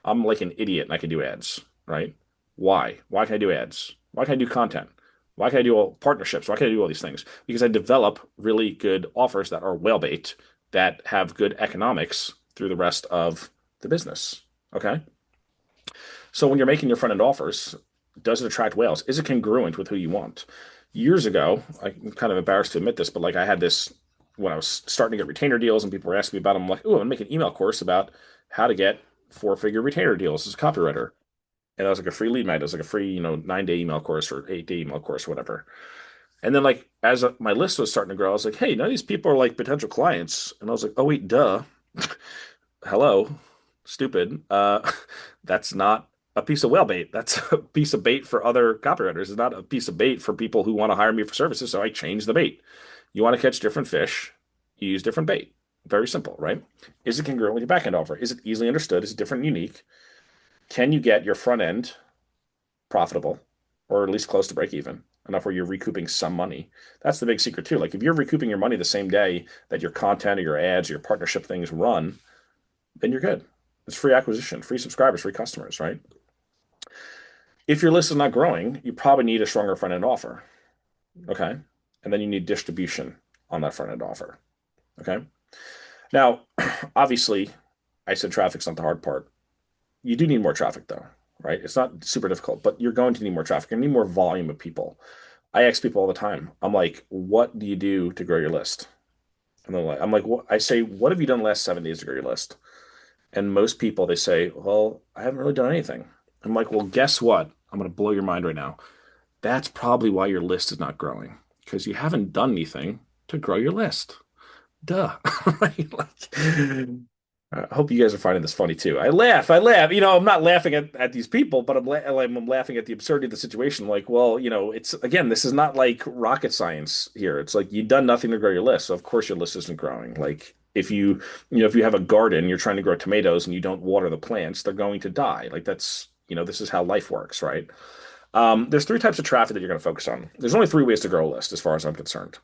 I'm like an idiot and I can do ads, right? Why? Why can I do ads? Why can I do content? Why can I do all partnerships? Why can I do all these things? Because I develop really good offers that are whale bait that have good economics through the rest of the business. Okay. So when you're making your front end offers, does it attract whales? Is it congruent with who you want? Years ago, I'm kind of embarrassed to admit this, but like I had this when I was starting to get retainer deals and people were asking me about them. I'm like, oh, I'm gonna make an email course about how to get four-figure retainer deals as a copywriter. And that was like a free lead magnet. It was like a free, 9-day email course or 8-day email course or whatever. And then like as my list was starting to grow, I was like, hey, none of these people are like potential clients. And I was like, oh wait, duh. Hello, stupid. That's not a piece of whale bait. That's a piece of bait for other copywriters. It's not a piece of bait for people who want to hire me for services. So I changed the bait. You want to catch different fish, you use different bait. Very simple, right? Is it congruent with your backend offer? Is it easily understood? Is it different and unique? Can you get your front end profitable or at least close to break even? Enough where you're recouping some money. That's the big secret too. Like if you're recouping your money the same day that your content or your ads or your partnership things run, then you're good. It's free acquisition, free subscribers, free customers, right? If your list is not growing, you probably need a stronger front end offer. Okay. And then you need distribution on that front end offer. Okay. Now, obviously, I said traffic's not the hard part. You do need more traffic though, right? It's not super difficult, but you're going to need more traffic. You need more volume of people. I ask people all the time, I'm like, what do you do to grow your list? And they're like, I'm like, what? I say, what have you done the last 7 days to grow your list? And most people, they say, well, I haven't really done anything. I'm like, well, guess what? I'm going to blow your mind right now. That's probably why your list is not growing because you haven't done anything to grow your list. Duh. Right? Like, I hope you guys are finding this funny too. I laugh. I laugh. I'm not laughing at these people, but I'm laughing at the absurdity of the situation. Like, well, it's again, this is not like rocket science here. It's like you've done nothing to grow your list, so of course your list isn't growing. Like if you have a garden, you're trying to grow tomatoes and you don't water the plants, they're going to die. Like that's this is how life works, right? There's three types of traffic that you're going to focus on. There's only three ways to grow a list, as far as I'm concerned.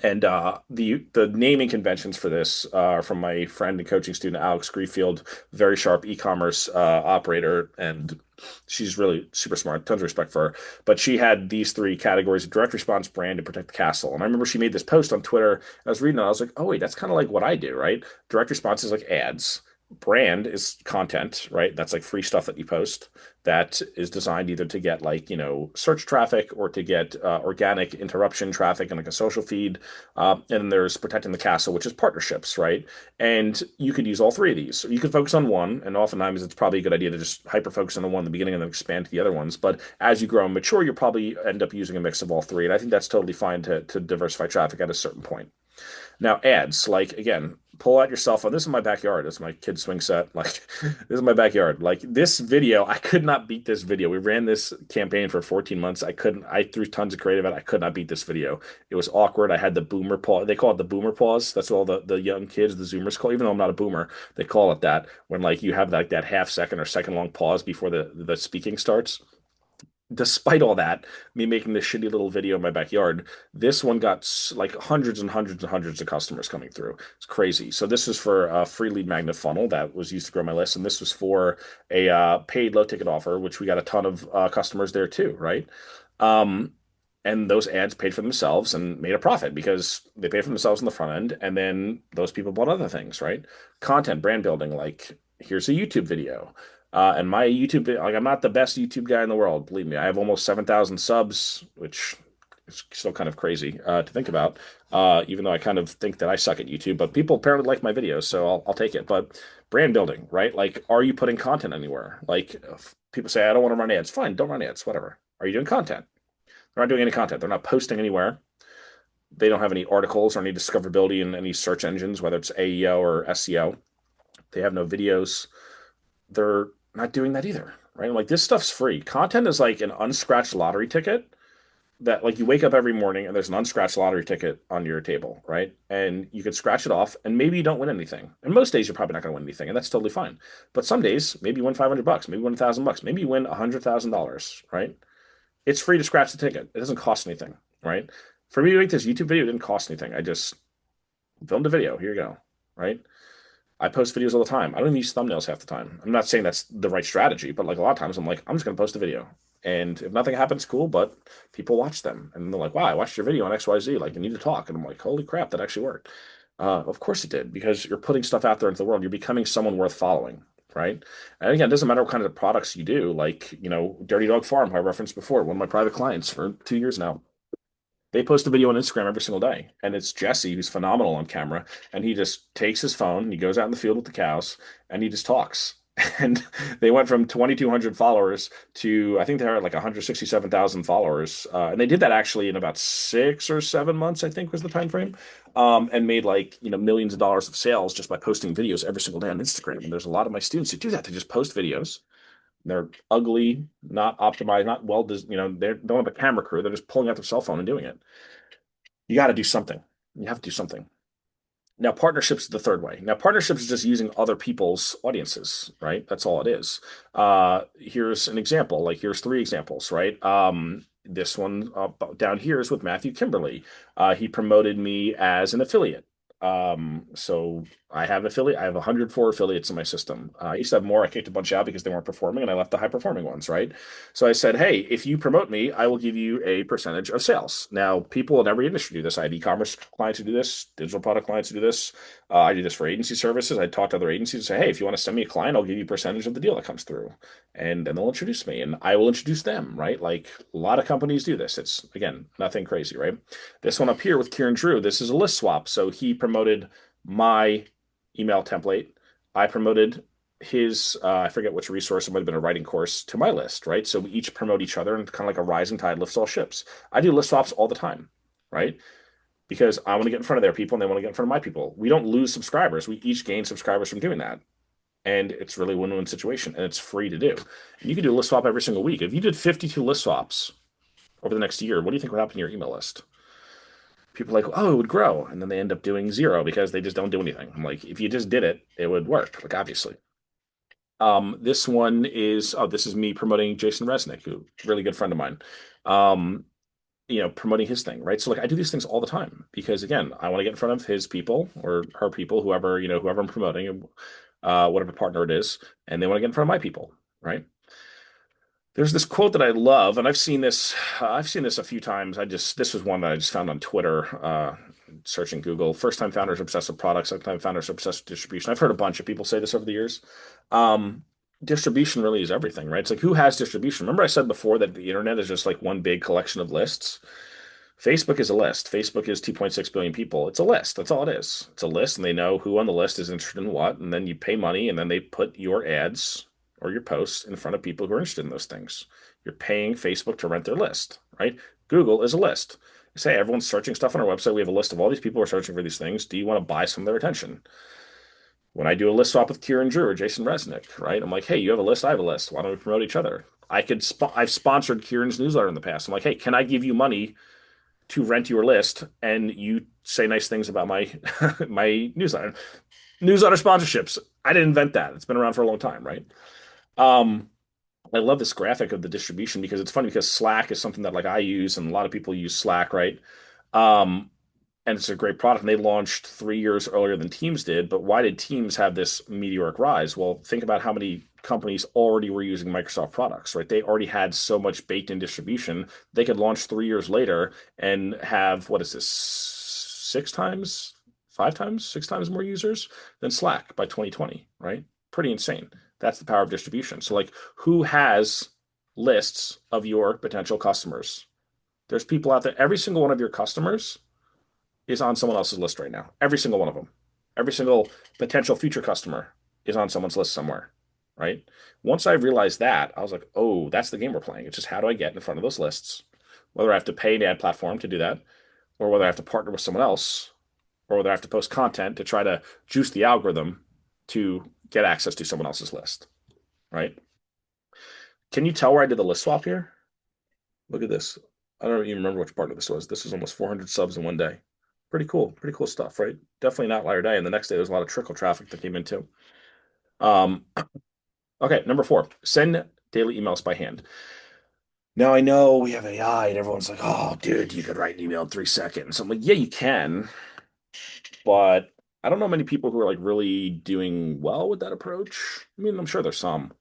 And the naming conventions for this are from my friend and coaching student Alex Greenfield, very sharp e-commerce operator, and she's really super smart. Tons of respect for her. But she had these three categories: direct response, brand, and protect the castle. And I remember she made this post on Twitter. I was reading it. I was like, oh wait, that's kind of like what I do, right? Direct response is like ads. Brand is content, right? That's like free stuff that you post that is designed either to get like, search traffic or to get organic interruption traffic and like a social feed. And then there's protecting the castle, which is partnerships, right? And you could use all three of these. So you could focus on one, and oftentimes it's probably a good idea to just hyper focus on the one in the beginning and then expand to the other ones. But as you grow and mature, you'll probably end up using a mix of all three. And I think that's totally fine to diversify traffic at a certain point. Now, ads, like again, pull out your cell phone. This is my backyard. This is my kid swing set. Like, this is my backyard. Like this video, I could not beat this video. We ran this campaign for 14 months. I threw tons of creative at it. I could not beat this video. It was awkward. I had the boomer pause. They call it the boomer pause. That's what all the young kids, the Zoomers call, even though I'm not a boomer, they call it that when like you have like that half second or second long pause before the speaking starts. Despite all that, me making this shitty little video in my backyard, this one got like hundreds and hundreds and hundreds of customers coming through. It's crazy. So this is for a free lead magnet funnel that was used to grow my list, and this was for a paid low ticket offer, which we got a ton of customers there too, right? Um, and those ads paid for themselves and made a profit because they paid for themselves in the front end, and then those people bought other things, right? Content, brand building, like here's a YouTube video. And my YouTube, like I'm not the best YouTube guy in the world, believe me. I have almost 7,000 subs, which is still kind of crazy to think about. Even though I kind of think that I suck at YouTube, but people apparently like my videos, so I'll take it. But brand building, right? Like, are you putting content anywhere? Like, if people say I don't want to run ads. Fine, don't run ads. Whatever. Are you doing content? They're not doing any content. They're not posting anywhere. They don't have any articles or any discoverability in any search engines, whether it's AEO or SEO. They have no videos. They're not doing that either, right? Like this stuff's free. Content is like an unscratched lottery ticket that like you wake up every morning and there's an unscratched lottery ticket on your table, right? And you could scratch it off and maybe you don't win anything. And most days you're probably not going to win anything, and that's totally fine. But some days maybe you win $500, maybe you win $1,000, maybe you win $100,000, right? It's free to scratch the ticket. It doesn't cost anything, right? For me to make this YouTube video, it didn't cost anything. I just filmed a video. Here you go, right? I post videos all the time. I don't even use thumbnails half the time. I'm not saying that's the right strategy, but like a lot of times I'm like, I'm just going to post a video. And if nothing happens, cool, but people watch them. And they're like, wow, I watched your video on XYZ. Like, you need to talk. And I'm like, holy crap, that actually worked. Of course it did, because you're putting stuff out there into the world. You're becoming someone worth following, right? And again, it doesn't matter what kind of products you do. Like, Dirty Dog Farm, who I referenced before, one of my private clients for 2 years now. They post a video on Instagram every single day, and it's Jesse, who's phenomenal on camera, and he just takes his phone, he goes out in the field with the cows, and he just talks. And they went from 2,200 followers to I think they are like 167,000 followers, and they did that actually in about 6 or 7 months, I think was the time frame, and made like millions of dollars of sales just by posting videos every single day on Instagram. And there's a lot of my students who do that. They just post videos. They're ugly, not optimized, not well, they don't have a camera crew. They're just pulling out their cell phone and doing it. You got to do something. You have to do something. Now, partnerships is the third way. Now, partnerships is just using other people's audiences, right? That's all it is. Here's an example. Like, here's three examples, right? This one down here is with Matthew Kimberly. He promoted me as an affiliate. So I have 104 affiliates in my system. I used to have more. I kicked a bunch out because they weren't performing, and I left the high performing ones, right? So I said, hey, if you promote me, I will give you a percentage of sales. Now, people in every industry do this. I have e-commerce clients who do this, digital product clients who do this. I do this for agency services. I talk to other agencies and say, hey, if you want to send me a client, I'll give you a percentage of the deal that comes through. And then they'll introduce me and I will introduce them, right? Like a lot of companies do this. It's, again, nothing crazy, right? This one up here with Kieran Drew, this is a list swap. So he promoted my email template. I promoted his, I forget which resource, it might have been a writing course, to my list, right? So we each promote each other, and kind of like a rising tide lifts all ships. I do list swaps all the time, right? Because I want to get in front of their people and they want to get in front of my people. We don't lose subscribers. We each gain subscribers from doing that. And it's really a win-win situation, and it's free to do. And you can do a list swap every single week. If you did 52 list swaps over the next year, what do you think would happen to your email list? People are like, oh, it would grow. And then they end up doing zero because they just don't do anything. I'm like, if you just did it, it would work, like obviously. This one is, this is me promoting Jason Resnick, who really good friend of mine. Um, promoting his thing, right? So like I do these things all the time because again, I want to get in front of his people or her people, whoever I'm promoting, whatever partner it is, and they want to get in front of my people, right? There's this quote that I love, and I've seen this a few times. This was one that I just found on Twitter, searching Google. First time founders are obsessed with products, second time founders are obsessed with distribution. I've heard a bunch of people say this over the years. Um, Distribution really is everything, right? It's like who has distribution? Remember I said before that the internet is just like one big collection of lists? Facebook is a list. Facebook is 2.6 billion people. It's a list. That's all it is. It's a list, and they know who on the list is interested in what, and then you pay money, and then they put your ads or your posts in front of people who are interested in those things. You're paying Facebook to rent their list, right? Google is a list. I say everyone's searching stuff on our website. We have a list of all these people who are searching for these things. Do you want to buy some of their attention? When I do a list swap with Kieran Drew or Jason Resnick, right? I'm like, hey, you have a list, I have a list. Why don't we promote each other? I've sponsored Kieran's newsletter in the past. I'm like, hey, can I give you money to rent your list and you say nice things about my my newsletter? Newsletter sponsorships. I didn't invent that. It's been around for a long time, right? Um, I love this graphic of the distribution because it's funny because Slack is something that like I use and a lot of people use Slack, right? Um, and it's a great product. And they launched 3 years earlier than Teams did. But why did Teams have this meteoric rise? Well, think about how many companies already were using Microsoft products, right? They already had so much baked in distribution. They could launch 3 years later and have, what is this, 6 times, 5 times, 6 times more users than Slack by 2020, right? Pretty insane. That's the power of distribution. So, like, who has lists of your potential customers? There's people out there, every single one of your customers is on someone else's list right now. Every single one of them. Every single potential future customer is on someone's list somewhere, right? Once I realized that, I was like, oh, that's the game we're playing. It's just how do I get in front of those lists? Whether I have to pay an ad platform to do that, or whether I have to partner with someone else, or whether I have to post content to try to juice the algorithm to get access to someone else's list, right? Can you tell where I did the list swap here? Look at this. I don't even remember which partner this was. This was almost 400 subs in one day. Pretty cool stuff, right? Definitely an outlier day. And the next day, there's a lot of trickle traffic that came in too. Um, okay, number 4, send daily emails by hand. Now I know we have AI, and everyone's like, "Oh, dude, you could write an email in 3 seconds." I'm like, "Yeah, you can," but I don't know many people who are like really doing well with that approach. I mean, I'm sure there's some,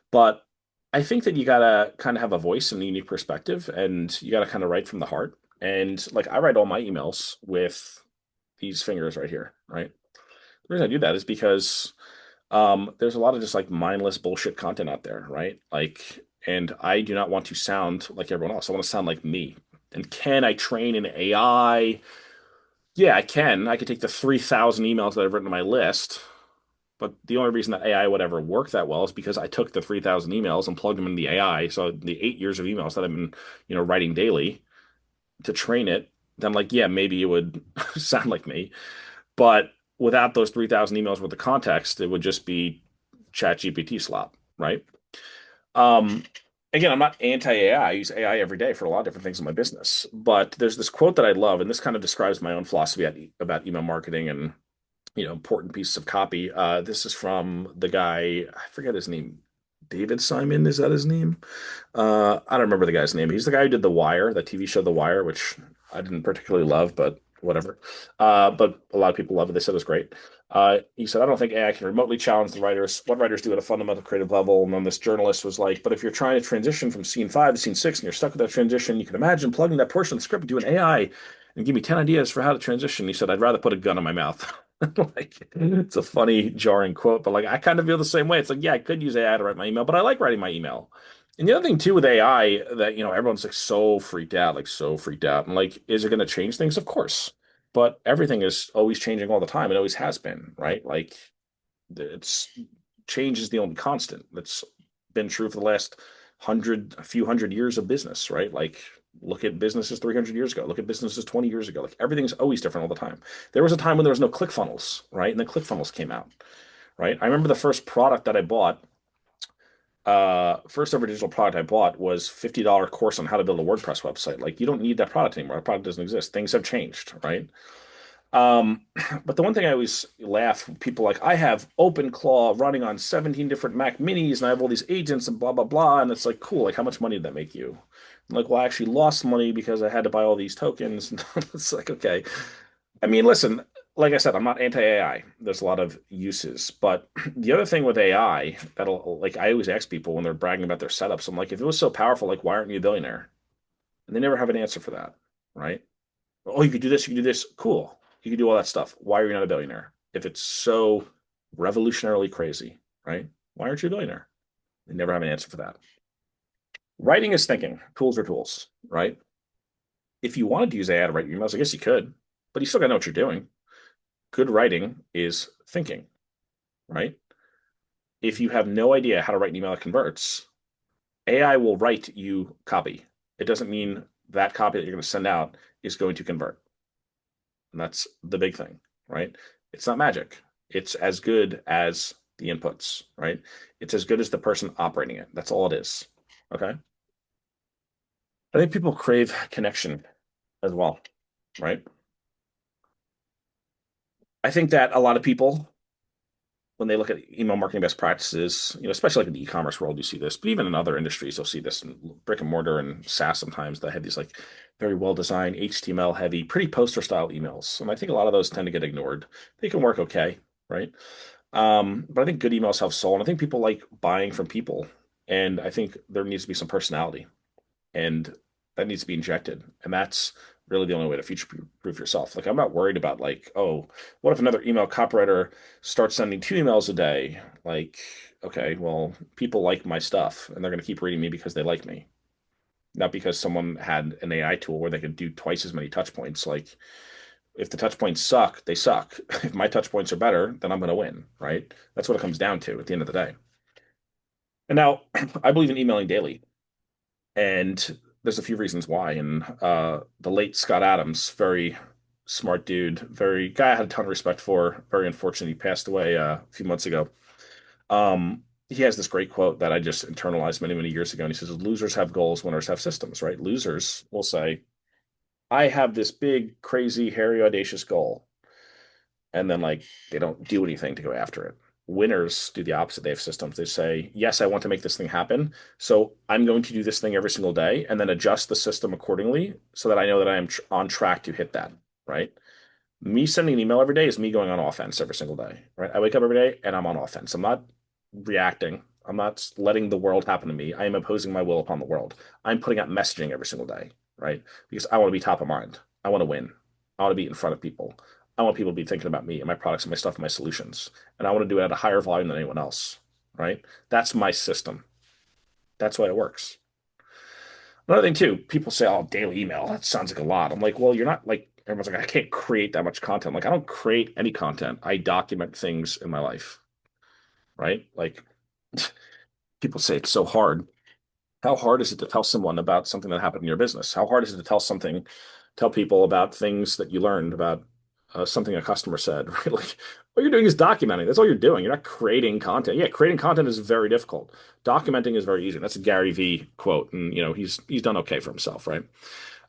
but I think that you gotta kind of have a voice and a unique perspective, and you gotta kind of write from the heart. And like, I write all my emails with these fingers right here, right? The reason I do that is because there's a lot of just like mindless bullshit content out there, right? Like, and I do not want to sound like everyone else. I want to sound like me. And can I train an AI? Yeah, I can. I could take the 3,000 emails that I've written on my list, but the only reason that AI would ever work that well is because I took the 3,000 emails and plugged them into the AI. So the 8 years of emails that I've been, writing daily to train it, then like, yeah, maybe it would sound like me. But without those 3,000 emails worth of context, it would just be chat GPT slop, right? Um, again, I'm not anti-AI. I use AI every day for a lot of different things in my business. But there's this quote that I love, and this kind of describes my own philosophy about email marketing and important pieces of copy. This is from the guy, I forget his name. David Simon, is that his name? I don't remember the guy's name. He's the guy who did The Wire, the TV show The Wire, which I didn't particularly love, but whatever. But a lot of people love it. They said it was great. He said, I don't think AI can remotely challenge the writers, what writers do at a fundamental creative level. And then this journalist was like, but if you're trying to transition from scene 5 to scene 6 and you're stuck with that transition, you can imagine plugging that portion of the script into an AI and give me 10 ideas for how to transition. He said, I'd rather put a gun in my mouth. Like, it's a funny, jarring quote, but like I kind of feel the same way. It's like, yeah, I could use AI to write my email, but I like writing my email. And the other thing too with AI that everyone's like so freaked out, like so freaked out, and like, is it going to change things? Of course, but everything is always changing all the time. It always has been, right? Like, it's change is the only constant. That's been true for the last a few hundred years of business, right? Like, look at businesses 300 years ago. Look at businesses 20 years ago. Like, everything's always different all the time. There was a time when there was no ClickFunnels, right? And then ClickFunnels came out, right? I remember the first product that I bought, first ever digital product I bought was $50 course on how to build a WordPress website. Like, you don't need that product anymore. That product doesn't exist. Things have changed, right? Um, but the one thing I always laugh, people like, I have OpenClaw running on 17 different Mac Minis and I have all these agents and blah, blah, blah. And it's like, cool. Like, how much money did that make you? I'm like, well, I actually lost money because I had to buy all these tokens. It's like, okay. I mean, listen, like I said, I'm not anti-AI. There's a lot of uses. But the other thing with AI that'll, like, I always ask people when they're bragging about their setups, I'm like, if it was so powerful, like, why aren't you a billionaire? And they never have an answer for that, right? Oh, you could do this, you could do this. Cool. You could do all that stuff. Why are you not a billionaire? If it's so revolutionarily crazy, right? Why aren't you a billionaire? They never have an answer for that. Writing is thinking. Tools are tools, right? If you wanted to use AI to write your emails, I guess you could, but you still gotta know what you're doing. Good writing is thinking, right? If you have no idea how to write an email that converts, AI will write you copy. It doesn't mean that copy that you're going to send out is going to convert. And that's the big thing, right? It's not magic. It's as good as the inputs, right? It's as good as the person operating it. That's all it is. Okay. I think people crave connection as well, right? I think that a lot of people, when they look at email marketing best practices, especially like in the e-commerce world, you see this, but even in other industries, you'll see this in brick and mortar and SaaS sometimes. They have these like very well designed, HTML heavy, pretty poster style emails. And I think a lot of those tend to get ignored. They can work okay, right? But I think good emails have soul, and I think people like buying from people. And I think there needs to be some personality, and that needs to be injected. And that's really the only way to future proof yourself. Like I'm not worried about like, oh, what if another email copywriter starts sending 2 emails a day? Like, okay, well, people like my stuff, and they're going to keep reading me because they like me, not because someone had an AI tool where they could do twice as many touch points. Like, if the touch points suck, they suck. If my touch points are better, then I'm going to win, right? That's what it comes down to at the end of the day. And now I believe in emailing daily, and there's a few reasons why. And the late Scott Adams, very smart dude, very guy I had a ton of respect for. Very unfortunate he passed away a few months ago. He has this great quote that I just internalized many, many years ago. And he says, losers have goals, winners have systems, right? Losers will say, I have this big, crazy, hairy, audacious goal. And then like they don't do anything to go after it. Winners do the opposite. They have systems. They say, yes, I want to make this thing happen. So I'm going to do this thing every single day and then adjust the system accordingly so that I know that I am on track to hit that, right? Me sending an email every day is me going on offense every single day, right? I wake up every day and I'm on offense. I'm not reacting. I'm not letting the world happen to me. I am imposing my will upon the world. I'm putting out messaging every single day, right? Because I want to be top of mind. I want to win. I want to be in front of people. I want people to be thinking about me and my products and my stuff and my solutions. And I want to do it at a higher volume than anyone else, right? That's my system. That's why it works. Another thing too, people say, "Oh, daily email. That sounds like a lot." I'm like, "Well, you're not like everyone's like, I can't create that much content." Like, I don't create any content. I document things in my life, right? Like, people say it's so hard. How hard is it to tell someone about something that happened in your business? How hard is it to tell people about things that you learned about something a customer said, right? Like, what you're doing is documenting. That's all you're doing. You're not creating content. Yeah, creating content is very difficult. Documenting is very easy. That's a Gary V quote, and he's done okay for himself, right?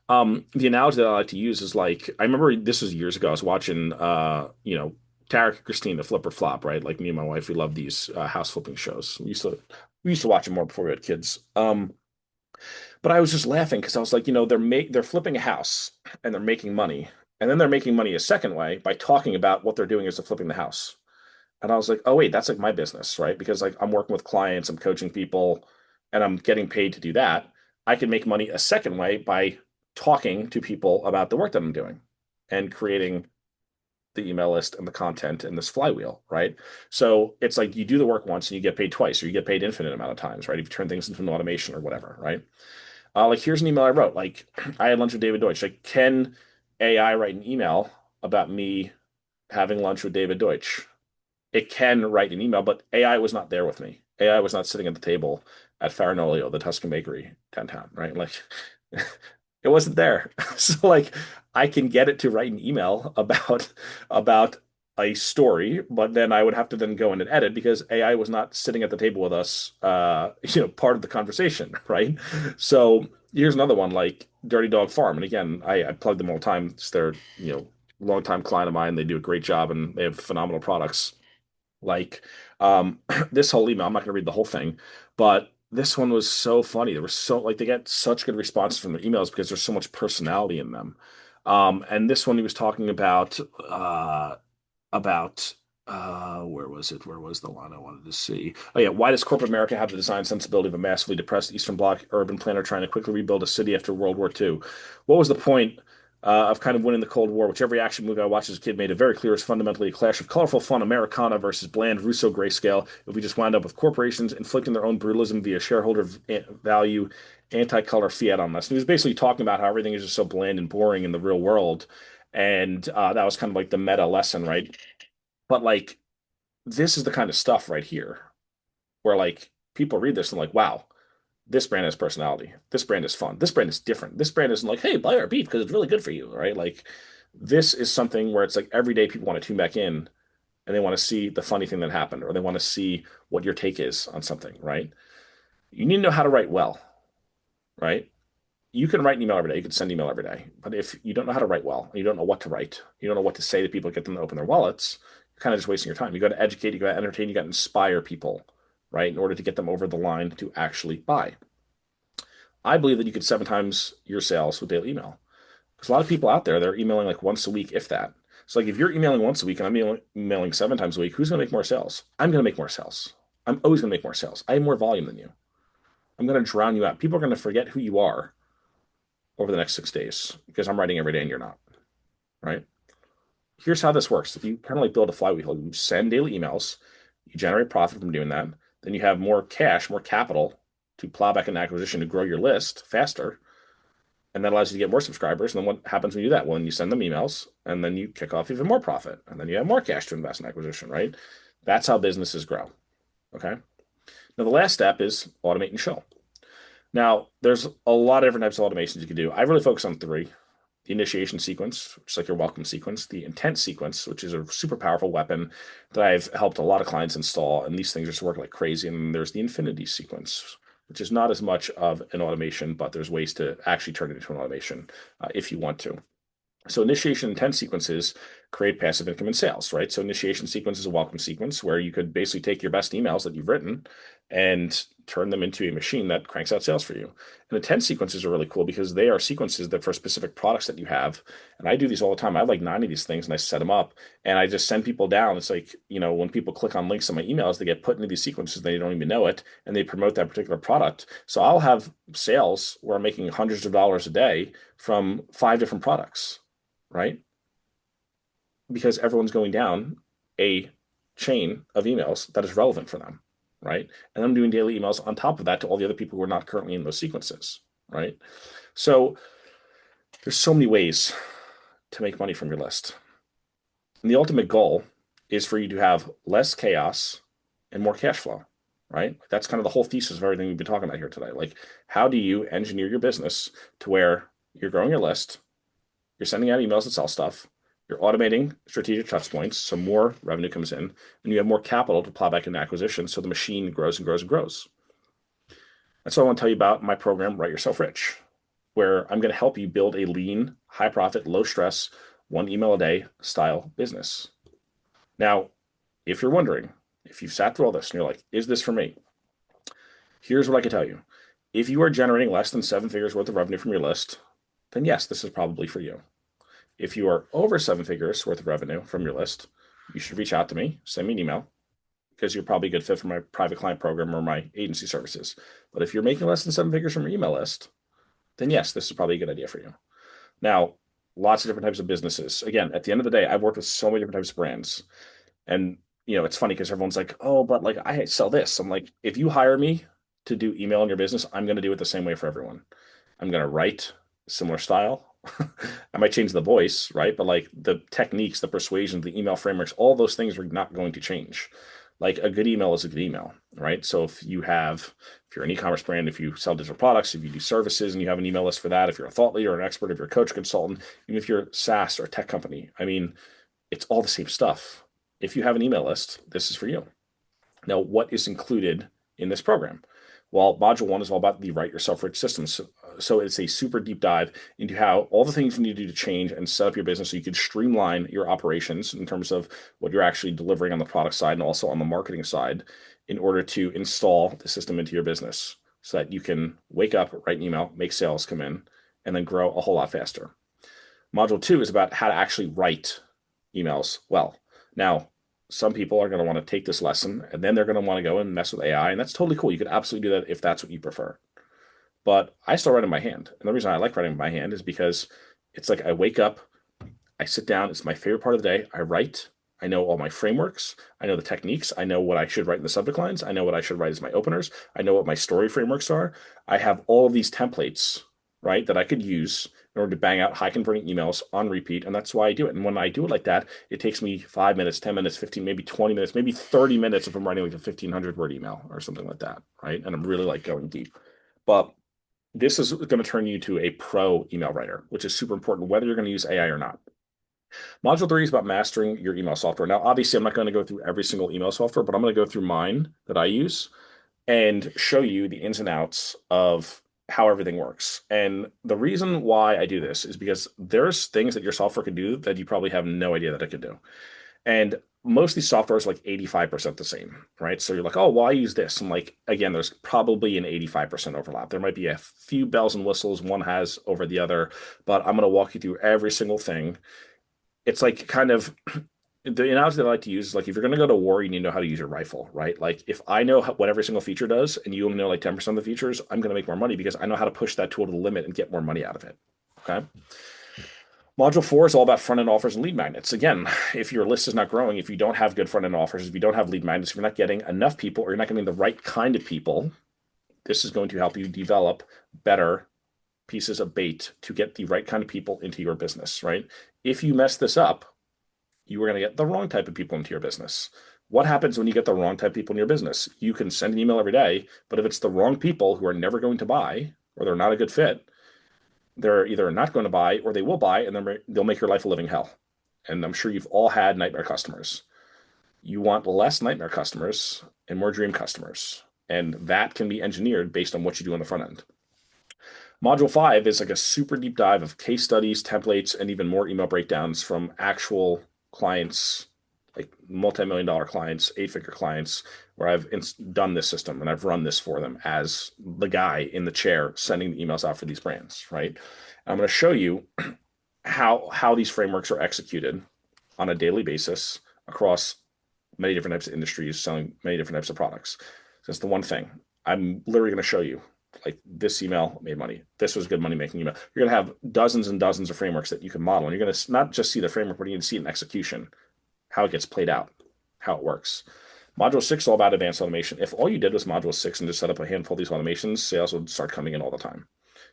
The analogy that I like to use is like I remember this was years ago. I was watching, Tarek and Christine, the Flip or Flop, right? Like me and my wife, we love these house flipping shows. We used to watch them more before we had kids. But I was just laughing because I was like, they're flipping a house and they're making money, and then they're making money a second way by talking about what they're doing as they're flipping the house. And I was like, oh wait, that's like my business, right? Because like I'm working with clients, I'm coaching people, and I'm getting paid to do that. I can make money a second way by talking to people about the work that I'm doing and creating the email list and the content and this flywheel, right? So it's like you do the work once and you get paid twice, or you get paid infinite amount of times, right? If you turn things into an automation or whatever, right? Like here's an email I wrote. Like I had lunch with David Deutsch. Like, can AI write an email about me having lunch with David Deutsch? It can write an email, but AI was not there with me. AI was not sitting at the table at Farinolio, the Tuscan bakery downtown, right? Like it wasn't there. So like I can get it to write an email about a story, but then I would have to then go in and edit because AI was not sitting at the table with us, part of the conversation, right? So here's another one like Dirty Dog Farm. And again, I plug them all the time. It's their, longtime client of mine. They do a great job and they have phenomenal products. Like this whole email, I'm not going to read the whole thing, but this one was so funny. There was so like they get such good responses from their emails because there's so much personality in them. And this one he was talking about where was it? Where was the line I wanted to see? Oh yeah, why does corporate America have the design sensibility of a massively depressed Eastern Bloc urban planner trying to quickly rebuild a city after World War II? What was the point of kind of winning the Cold War, which every action movie I watched as a kid made it very clear is fundamentally a clash of colorful fun Americana versus bland Russo grayscale. If we just wind up with corporations inflicting their own brutalism via shareholder value, anti-color fiat on us. And he was basically talking about how everything is just so bland and boring in the real world. And that was kind of like the meta lesson, right? But like this is the kind of stuff right here where like people read this and like, wow, this brand has personality. This brand is fun. This brand is different. This brand isn't like, hey, buy our beef because it's really good for you, right? Like this is something where it's like every day people want to tune back in and they want to see the funny thing that happened or they want to see what your take is on something, right? You need to know how to write well, right? You can write an email every day. You can send email every day. But if you don't know how to write well, you don't know what to write, you don't know what to say to people to get them to open their wallets, you're kind of just wasting your time. You got to educate, you got to entertain, you got to inspire people, right? In order to get them over the line to actually buy. I believe that you could 7 times your sales with daily email. Because a lot of people out there, they're emailing like once a week, if that. So like if you're emailing once a week and I'm emailing 7 times a week, who's going to make more sales? I'm going to make more sales. I'm always going to make more sales. I have more volume than you. I'm going to drown you out. People are going to forget who you are over the next 6 days because I'm writing every day and you're not, right? Here's how this works. If you kind of like build a flywheel, you send daily emails, you generate profit from doing that, then you have more cash, more capital to plow back into acquisition to grow your list faster. And that allows you to get more subscribers. And then what happens when you do that? Well, then you send them emails and then you kick off even more profit. And then you have more cash to invest in acquisition, right? That's how businesses grow. Okay. Now, the last step is automate and show. Now, there's a lot of different types of automations you can do. I really focus on three: the initiation sequence, which is like your welcome sequence, the intent sequence, which is a super powerful weapon that I've helped a lot of clients install. And these things just work like crazy. And then there's the infinity sequence, which is not as much of an automation, but there's ways to actually turn it into an automation if you want to. So initiation intent sequences create passive income and sales, right? So initiation sequence is a welcome sequence where you could basically take your best emails that you've written and turn them into a machine that cranks out sales for you. And intent sequences are really cool because they are sequences that for specific products that you have. And I do these all the time. I have like 9 of these things and I set them up and I just send people down. It's like, when people click on links in my emails, they get put into these sequences, they don't even know it, and they promote that particular product. So I'll have sales where I'm making hundreds of dollars a day from 5 different products, right? Because everyone's going down a chain of emails that is relevant for them, right? And I'm doing daily emails on top of that to all the other people who are not currently in those sequences, right? So there's so many ways to make money from your list. And the ultimate goal is for you to have less chaos and more cash flow, right? That's kind of the whole thesis of everything we've been talking about here today. Like, how do you engineer your business to where you're growing your list, you're sending out emails that sell stuff, you're automating strategic touch points, so more revenue comes in, and you have more capital to plow back into acquisition, so the machine grows and grows and grows. That's what I want to tell you about my program, Write Yourself Rich, where I'm going to help you build a lean, high profit, low stress, 1 email a day style business. Now, if you're wondering, if you've sat through all this and you're like, is this for me? Here's what I can tell you. If you are generating less than 7 figures worth of revenue from your list, then yes, this is probably for you. If you are over 7 figures worth of revenue from your list, you should reach out to me, send me an email, because you're probably a good fit for my private client program or my agency services. But if you're making less than 7 figures from your email list, then yes, this is probably a good idea for you. Now, lots of different types of businesses. Again, at the end of the day, I've worked with so many different types of brands. And, it's funny because everyone's like, oh, but like I sell this. I'm like, if you hire me to do email in your business, I'm going to do it the same way for everyone. I'm going to write similar style. I might change the voice, right? But like the techniques, the persuasion, the email frameworks, all those things are not going to change. Like a good email is a good email, right? So if you're an e-commerce brand, if you sell digital products, if you do services and you have an email list for that, if you're a thought leader or an expert, if you're a coach, consultant, even if you're SaaS or a tech company, I mean, it's all the same stuff. If you have an email list, this is for you. Now, what is included in this program? Well, module 1 is all about the Write Yourself Rich systems. So it's a super deep dive into how all the things you need to do to change and set up your business so you can streamline your operations in terms of what you're actually delivering on the product side and also on the marketing side in order to install the system into your business so that you can wake up, write an email, make sales come in, and then grow a whole lot faster. Module 2 is about how to actually write emails well. Now, some people are going to want to take this lesson and then they're going to want to go and mess with AI, and that's totally cool. You could absolutely do that if that's what you prefer. But I still write in my hand. And the reason I like writing in my hand is because it's like I wake up, I sit down, it's my favorite part of the day. I write. I know all my frameworks. I know the techniques. I know what I should write in the subject lines. I know what I should write as my openers. I know what my story frameworks are. I have all of these templates, right, that I could use in order to bang out high converting emails on repeat. And that's why I do it. And when I do it like that, it takes me 5 minutes, 10 minutes, 15, maybe 20 minutes, maybe 30 minutes if I'm writing like a 1,500 word email or something like that, right? And I'm really like going deep. but this is going to turn you to a pro email writer, which is super important, whether you're going to use AI or not. Module three is about mastering your email software. Now, obviously, I'm not going to go through every single email software, but I'm going to go through mine that I use and show you the ins and outs of how everything works. And the reason why I do this is because there's things that your software can do that you probably have no idea that it could do. And most of these softwares are like 85% the same, right? So you're like, oh, why use this? And like, again, there's probably an 85% overlap. There might be a few bells and whistles one has over the other, but I'm going to walk you through every single thing. It's like kind of the analogy that I like to use is like if you're going to go to war, you need to know how to use your rifle, right? Like if I know what every single feature does and you only know like 10% of the features, I'm going to make more money because I know how to push that tool to the limit and get more money out of it. Okay. Module four is all about front end offers and lead magnets. Again, if your list is not growing, if you don't have good front end offers, if you don't have lead magnets, if you're not getting enough people or you're not getting the right kind of people, this is going to help you develop better pieces of bait to get the right kind of people into your business, right? If you mess this up, you are going to get the wrong type of people into your business. What happens when you get the wrong type of people in your business? You can send an email every day, but if it's the wrong people who are never going to buy or they're not a good fit, they're either not going to buy or they will buy and then they'll make your life a living hell. And I'm sure you've all had nightmare customers. You want less nightmare customers and more dream customers. And that can be engineered based on what you do on the front end. Module five is like a super deep dive of case studies, templates, and even more email breakdowns from actual clients, like multi-million dollar clients, eight-figure clients, where I've done this system and I've run this for them as the guy in the chair sending the emails out for these brands, right? And I'm going to show you how these frameworks are executed on a daily basis across many different types of industries, selling many different types of products. That's the one thing. I'm literally going to show you like this email made money. This was good money making email. You're going to have dozens and dozens of frameworks that you can model. And you're going to not just see the framework, but you're going to see it in execution, how it gets played out, how it works. Module six is all about advanced automation. If all you did was module six and just set up a handful of these automations, sales would start coming in all the time,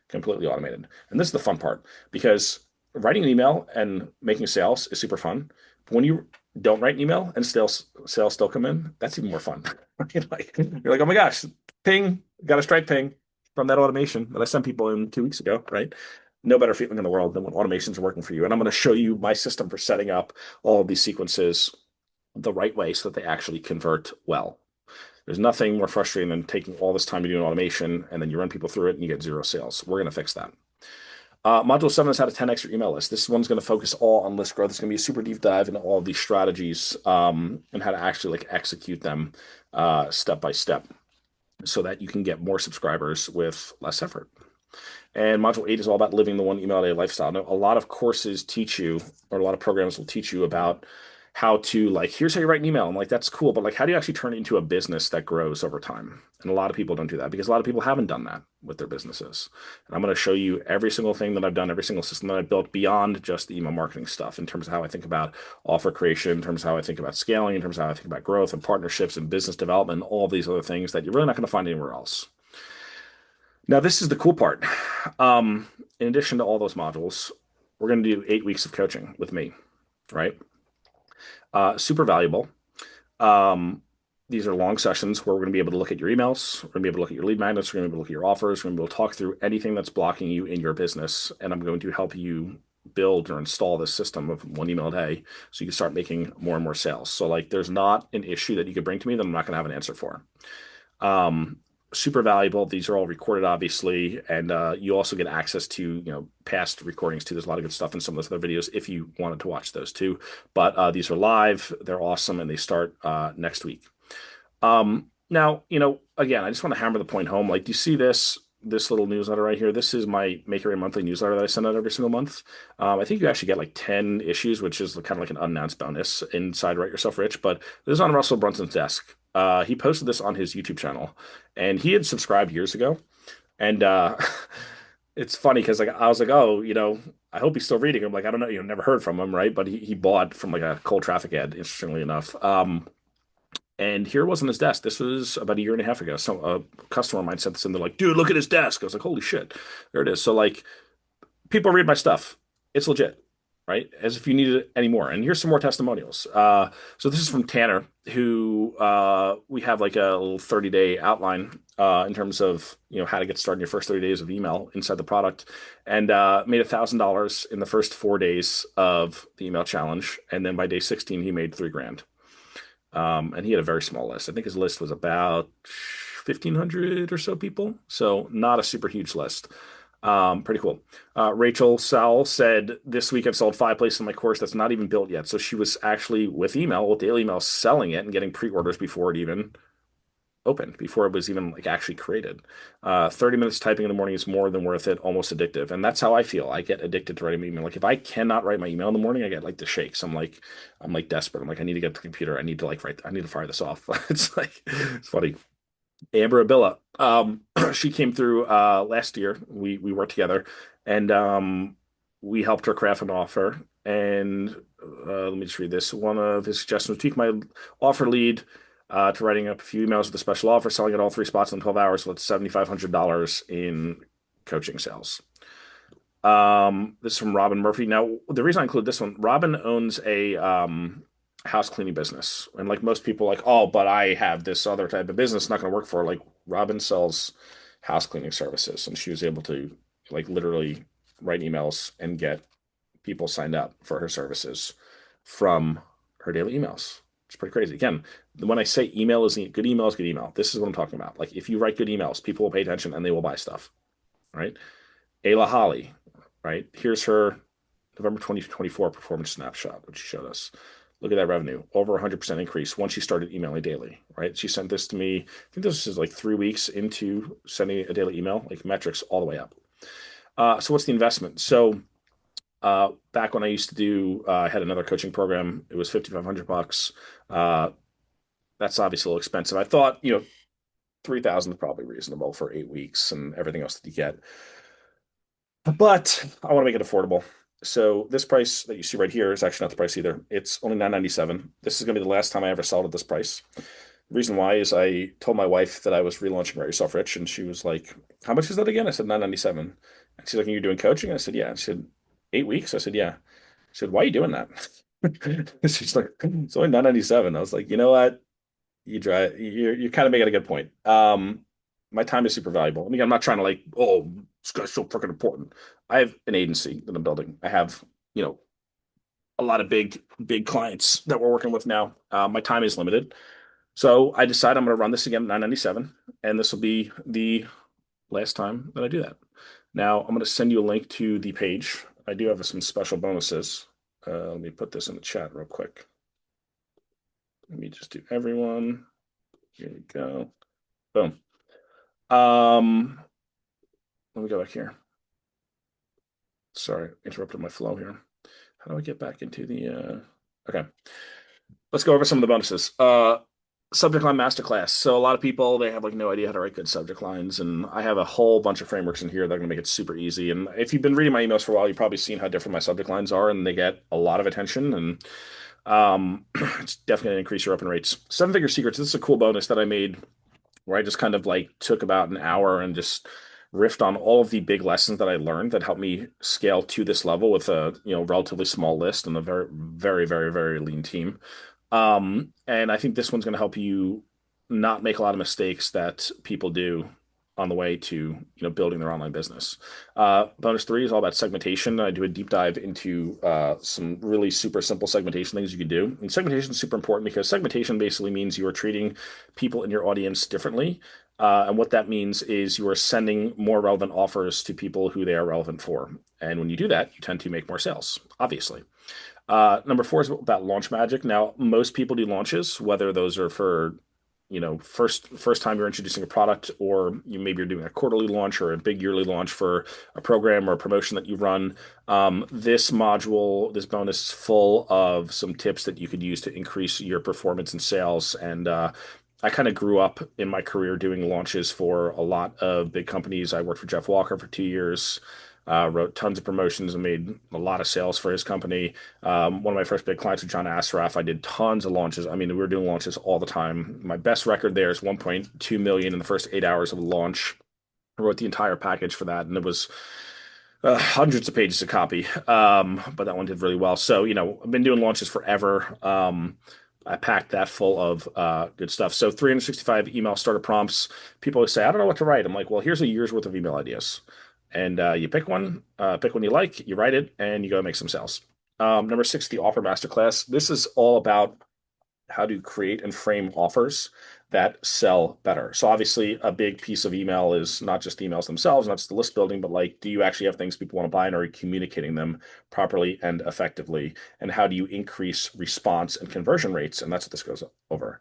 completely automated. And this is the fun part because writing an email and making sales is super fun. But when you don't write an email and sales still come in, that's even more fun. You're like, oh my gosh, ping, got a Stripe ping from that automation that I sent people in 2 weeks ago, right? No better feeling in the world than when automations are working for you. And I'm going to show you my system for setting up all of these sequences the right way so that they actually convert well. There's nothing more frustrating than taking all this time to do an automation and then you run people through it and you get zero sales. We're going to fix that. Module seven is how to 10x your email list. This one's going to focus all on list growth. It's going to be a super deep dive into all of these strategies and how to actually like execute them step by step so that you can get more subscribers with less effort. And module eight is all about living the one email a day lifestyle. Now, a lot of courses teach you, or a lot of programs will teach you about how to like, here's how you write an email. I'm like, that's cool, but like, how do you actually turn it into a business that grows over time? And a lot of people don't do that because a lot of people haven't done that with their businesses. And I'm going to show you every single thing that I've done, every single system that I've built beyond just the email marketing stuff in terms of how I think about offer creation, in terms of how I think about scaling, in terms of how I think about growth and partnerships and business development, all of these other things that you're really not going to find anywhere else. Now, this is the cool part. In addition to all those modules, we're going to do 8 weeks of coaching with me, right? Super valuable. These are long sessions where we're going to be able to look at your emails. We're going to be able to look at your lead magnets. We're going to be able to look at your offers. We're going to be able to talk through anything that's blocking you in your business. And I'm going to help you build or install this system of one email a day so you can start making more and more sales. So like there's not an issue that you could bring to me that I'm not going to have an answer for. Super valuable. These are all recorded, obviously, and you also get access to past recordings too. There's a lot of good stuff in some of those other videos if you wanted to watch those too. But these are live. They're awesome, and they start next week. Now, again, I just want to hammer the point home. Like, do you see this little newsletter right here? This is my Make It Rain monthly newsletter that I send out every single month. I think you actually get like 10 issues, which is kind of like an unannounced bonus inside Write Yourself Rich. But this is on Russell Brunson's desk. He posted this on his YouTube channel, and he had subscribed years ago. And it's funny because like I was like, oh, I hope he's still reading. I'm like, I don't know, never heard from him, right? But he bought from like a cold traffic ad, interestingly enough. And here it was on his desk. This was about a year and a half ago. So a customer of mine sent this in. They're like, dude, look at his desk. I was like, holy shit, there it is. So like, people read my stuff. It's legit. right? As if you needed any more. And here's some more testimonials. So this is from Tanner, who we have like a little 30-day outline in terms of how to get started in your first 30 days of email inside the product, and made $1,000 in the first 4 days of the email challenge, and then by day 16 he made 3 grand. And he had a very small list. I think his list was about 1,500 or so people, so not a super huge list. Pretty cool. Rachel Sowell said, "This week I've sold 5 places in my course that's not even built yet." So she was actually with email, with daily email, selling it and getting pre-orders before it even opened, before it was even like actually created. 30 minutes typing in the morning is more than worth it, almost addictive. And that's how I feel. I get addicted to writing my email. Like if I cannot write my email in the morning, I get like the shakes. I'm like desperate. I'm like, I need to get to the computer. I need to like write, I need to fire this off. It's like, it's funny. Amber Abilla. She came through last year. We worked together, and we helped her craft an offer. And let me just read this. One of his suggestions was tweak my offer lead to writing up a few emails with a special offer, selling at all 3 spots in 12 hours with $7,500 in coaching sales. This is from Robin Murphy. Now, the reason I include this one, Robin owns a house cleaning business, and like most people, like, oh, but I have this other type of business, not going to work for her. Like, Robin sells house cleaning services, and she was able to like literally write emails and get people signed up for her services from her daily emails. It's pretty crazy. Again, when I say email is good email is good email, this is what I'm talking about. Like, if you write good emails, people will pay attention and they will buy stuff, right? Ayla Holly, right? Here's her November 2024 performance snapshot, which she showed us. Look at that revenue, over 100% increase once she started emailing daily, right? She sent this to me. I think this is like 3 weeks into sending a daily email, like metrics all the way up. So what's the investment? So back when I used to do, I had another coaching program. It was $5,500. Uh, that's obviously a little expensive. I thought, 3,000 is probably reasonable for 8 weeks and everything else that you get. But I want to make it affordable. So this price that you see right here is actually not the price either. It's only $9.97. This is going to be the last time I ever sell it at this price. The reason why is I told my wife that I was relaunching Write Yourself Rich, and she was like, "How much is that again?" I said, $9.97. And she's like, "You're doing coaching?" I said, "Yeah." She said, "8 weeks?" I said, "Yeah." She said, "Why are you doing that?" She's like, "It's only $9.97." I was like, "You know what? You're kind of making a good point. My time is super valuable. I mean, I'm not trying to like, oh, this guy's so freaking important. I have an agency that I'm building. I have, you know, a lot of big clients that we're working with now. My time is limited. So I decided I'm going to run this again at 997, and this will be the last time that I do that. Now I'm going to send you a link to the page. I do have some special bonuses. Let me put this in the chat real quick. Let me just do everyone. Here we go. Boom. Let me go back here. Sorry, interrupted my flow here. How do I get back into the okay. Let's go over some of the bonuses. Subject line masterclass. So a lot of people, they have like no idea how to write good subject lines, and I have a whole bunch of frameworks in here that are going to make it super easy. And if you've been reading my emails for a while, you've probably seen how different my subject lines are, and they get a lot of attention, and it's definitely going to increase your open rates. Seven Figure Secrets. This is a cool bonus that I made where I just kind of like took about an hour and just riffed on all of the big lessons that I learned that helped me scale to this level with a relatively small list and a very very very very lean team. And I think this one's going to help you not make a lot of mistakes that people do on the way to building their online business. Bonus three is all about segmentation. I do a deep dive into some really super simple segmentation things you can do. And segmentation is super important because segmentation basically means you are treating people in your audience differently. And what that means is you are sending more relevant offers to people who they are relevant for. And when you do that, you tend to make more sales, obviously. Number four is about launch magic. Now, most people do launches, whether those are for first time you're introducing a product, or maybe you're doing a quarterly launch or a big yearly launch for a program or a promotion that you run. This module, this bonus is full of some tips that you could use to increase your performance and sales. And I kind of grew up in my career doing launches for a lot of big companies. I worked for Jeff Walker for 2 years. Wrote tons of promotions and made a lot of sales for his company. One of my first big clients was John Assaraf. I did tons of launches. I mean, we were doing launches all the time. My best record there is 1.2 million in the first 8 hours of the launch. I wrote the entire package for that, and it was hundreds of pages to copy. But that one did really well. So, I've been doing launches forever. I packed that full of good stuff. So 365 email starter prompts. People always say, I don't know what to write. I'm like, well, here's a year's worth of email ideas. And you pick one you like, you write it, and you go make some sales. Number six, the offer masterclass. This is all about how to create and frame offers that sell better. So obviously a big piece of email is not just the emails themselves, not just the list building, but like, do you actually have things people want to buy and are you communicating them properly and effectively? And how do you increase response and conversion rates? And that's what this goes over.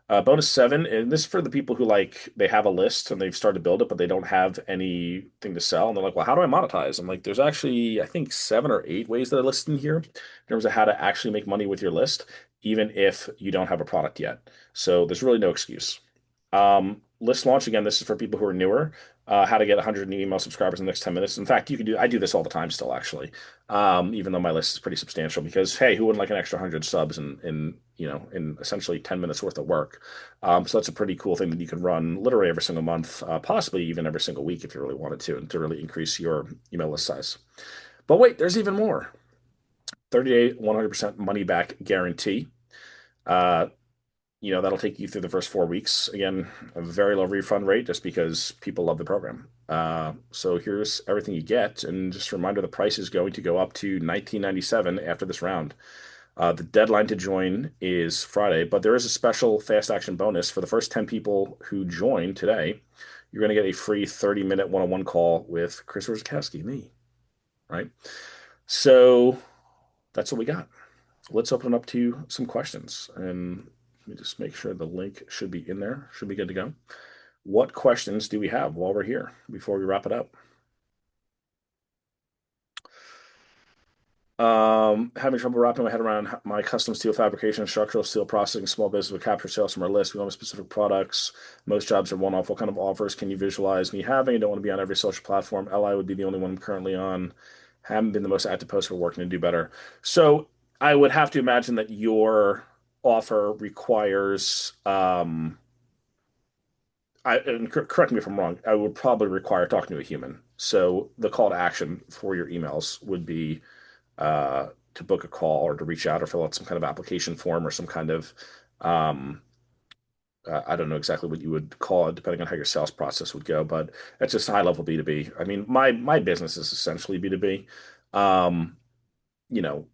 Bonus seven, and this is for the people who like they have a list and they've started to build it, but they don't have anything to sell. And they're like, well, how do I monetize? I'm like, there's actually, I think, 7 or 8 ways that I listed in here in terms of how to actually make money with your list, even if you don't have a product yet. So there's really no excuse. List launch, again, this is for people who are newer. How to get 100 new email subscribers in the next 10 minutes. In fact, I do this all the time still, actually. Even though my list is pretty substantial because, hey, who wouldn't like an extra 100 subs in essentially 10 minutes worth of work? So that's a pretty cool thing that you can run literally every single month, possibly even every single week if you really wanted to, and to really increase your email list size. But wait, there's even more. 30-day, 100% money back guarantee. Uh, that'll take you through the first 4 weeks. Again, a very low refund rate just because people love the program. So here's everything you get. And just a reminder, the price is going to go up to $19.97 after this round. The deadline to join is Friday, but there is a special fast action bonus for the first 10 people who join today. You're going to get a free 30-minute one-on-one call with Chris Orzechowski, me, right? So that's what we got. Let's open it up to some questions. And let me just make sure the link should be in there. Should be good to go. What questions do we have while we're here before we wrap it up? Having trouble wrapping my head around my custom steel fabrication, structural steel processing, small business with capture sales from our list. We don't have specific products. Most jobs are one-off. What kind of offers can you visualize me having? I don't want to be on every social platform. LI would be the only one I'm currently on. Haven't been the most active poster, working to do better. So I would have to imagine that your offer requires, and correct me if I'm wrong, I would probably require talking to a human. So the call to action for your emails would be to book a call or to reach out or fill out some kind of application form or some kind of I don't know exactly what you would call it, depending on how your sales process would go, but it's just high level B2B. I mean, my business is essentially B2B. Um, you know,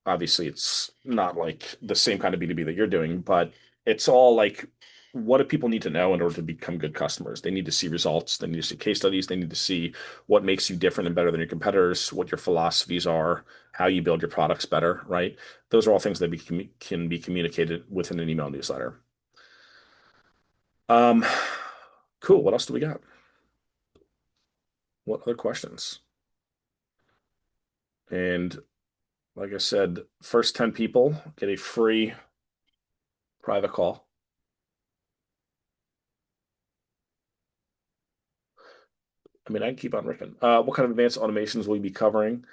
obviously it's not like the same kind of B2B that you're doing, but it's all like, what do people need to know in order to become good customers? They need to see results. They need to see case studies. They need to see what makes you different and better than your competitors, what your philosophies are, how you build your products better, right? Those are all things that can be communicated within an email newsletter. Um, cool. What else do we got? What other questions? And like I said, first 10 people get a free private call. I mean, I can keep on ripping. What kind of advanced automations will you be covering?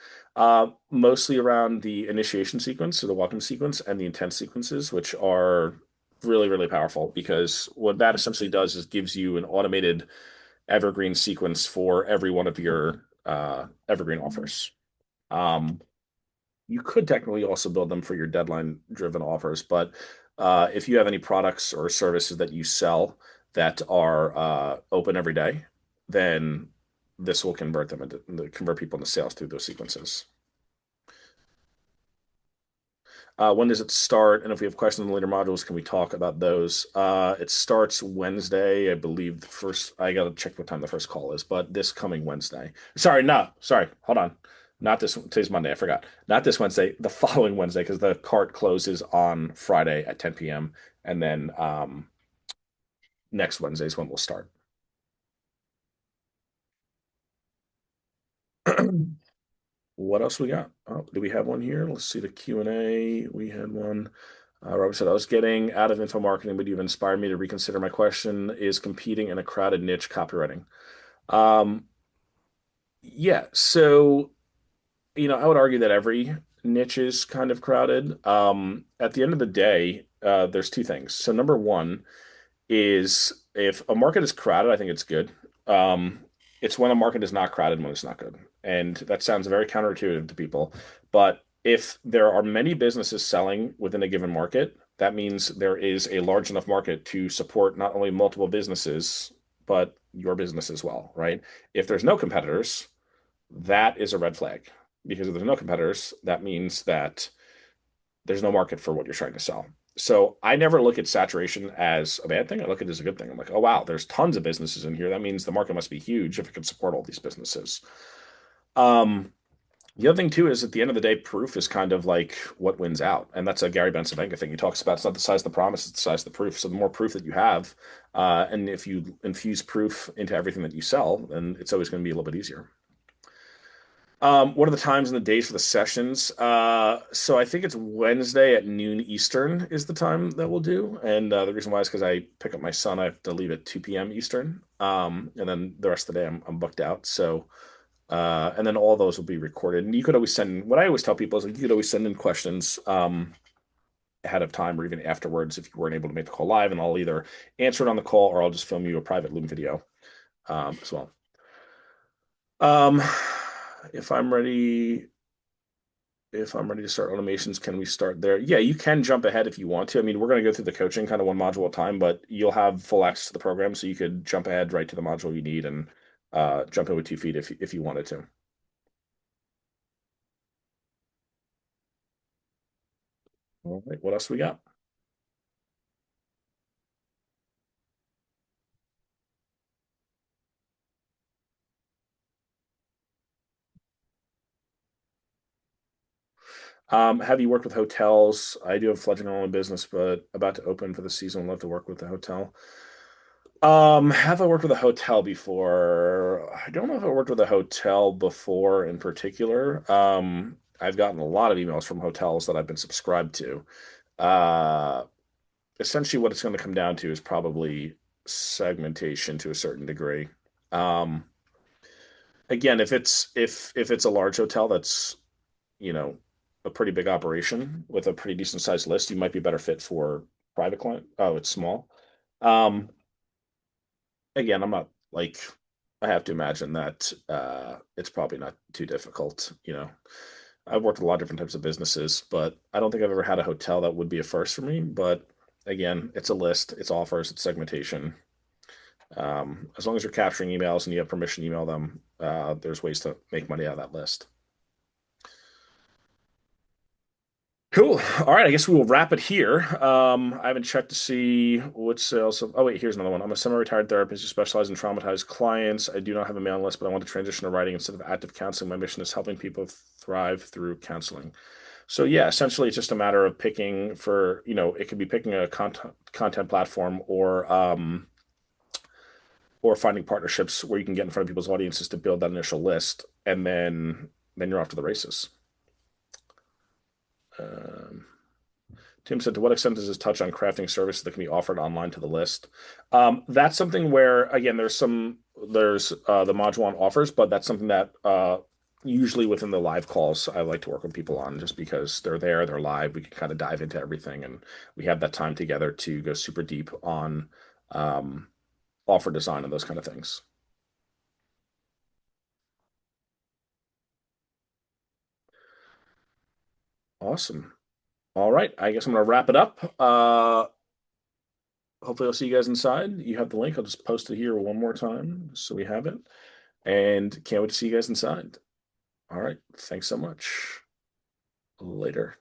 Mostly around the initiation sequence, so the welcome sequence, and the intent sequences, which are really, really powerful because what that essentially does is gives you an automated evergreen sequence for every one of your evergreen offers. Um, you could technically also build them for your deadline-driven offers, but if you have any products or services that you sell that are open every day, then this will convert people into sales through those sequences. When does it start? And if we have questions in the later modules, can we talk about those? It starts Wednesday, I believe. The first, I got to check what time the first call is, but this coming Wednesday. Sorry, no, sorry, hold on. Not this, today's Monday, I forgot. Not this Wednesday, the following Wednesday, because the cart closes on Friday at 10 p.m. And then next Wednesday is when we'll start. What else we got? Oh, do we have one here? Let's see the Q&A. We had one. Robert said, I was getting out of info marketing, but you've inspired me to reconsider my question. Is competing in a crowded niche copywriting? Um, yeah, so, I would argue that every niche is kind of crowded. At the end of the day, there's two things. So number one is if a market is crowded, I think it's good. Um, It's when a market is not crowded when it's not good. And that sounds very counterintuitive to people. But if there are many businesses selling within a given market, that means there is a large enough market to support not only multiple businesses, but your business as well, right? If there's no competitors, that is a red flag. Because if there's no competitors, that means that there's no market for what you're trying to sell. So I never look at saturation as a bad thing. I look at it as a good thing. I'm like, oh wow, there's tons of businesses in here. That means the market must be huge if it can support all these businesses. Um, the other thing too is at the end of the day, proof is kind of like what wins out, and that's a Gary Bencivenga thing. He talks about it's not the size of the promise, it's the size of the proof. So the more proof that you have, and if you infuse proof into everything that you sell, then it's always going to be a little bit easier. What are the times and the days for the sessions? So I think it's Wednesday at noon Eastern is the time that we'll do. And the reason why is because I pick up my son. I have to leave at 2 p.m. Eastern. And then the rest of the day I'm booked out. So, and then all those will be recorded. And you could always send, what I always tell people is like, you could always send in questions ahead of time or even afterwards if you weren't able to make the call live. And I'll either answer it on the call or I'll just film you a private Loom video as well. Um, if I'm ready, if I'm ready to start automations, can we start there? Yeah, you can jump ahead if you want to. I mean, we're going to go through the coaching kind of one module at a time, but you'll have full access to the program, so you could jump ahead right to the module you need and jump in with 2 feet if you wanted to. All right, what else we got? Have you worked with hotels? I do have fledgling online business, but about to open for the season. Love to work with the hotel. Have I worked with a hotel before? I don't know if I worked with a hotel before in particular. I've gotten a lot of emails from hotels that I've been subscribed to. Uh, Essentially, what it's going to come down to is probably segmentation to a certain degree. Um, Again, if it's a large hotel that's, you know, a pretty big operation with a pretty decent sized list, you might be a better fit for private client. Oh, it's small. Um, Again, I'm not like I have to imagine that it's probably not too difficult. I've worked with a lot of different types of businesses, but I don't think I've ever had a hotel that would be a first for me. But again, it's a list, it's offers, it's segmentation. As long as you're capturing emails and you have permission to email them, there's ways to make money out of that list. Cool. All right, I guess we will wrap it here. I haven't checked to see what sales. Oh wait, here's another one. I'm a semi-retired therapist who specializes in traumatized clients. I do not have a mailing list, but I want to transition to writing instead of active counseling. My mission is helping people thrive through counseling. So yeah, essentially, it's just a matter of picking for, it could be picking a content platform or finding partnerships where you can get in front of people's audiences to build that initial list, and then you're off to the races. Um, Tim said, to what extent does this touch on crafting services that can be offered online to the list? That's something where, again, there's the module on offers, but that's something that usually within the live calls, I like to work with people on just because they're there, they're live. We can kind of dive into everything and we have that time together to go super deep on um, offer design and those kind of things. Awesome. All right. I guess I'm going to wrap it up. Hopefully, I'll see you guys inside. You have the link. I'll just post it here one more time so we have it. And can't wait to see you guys inside. All right. Thanks so much. Later.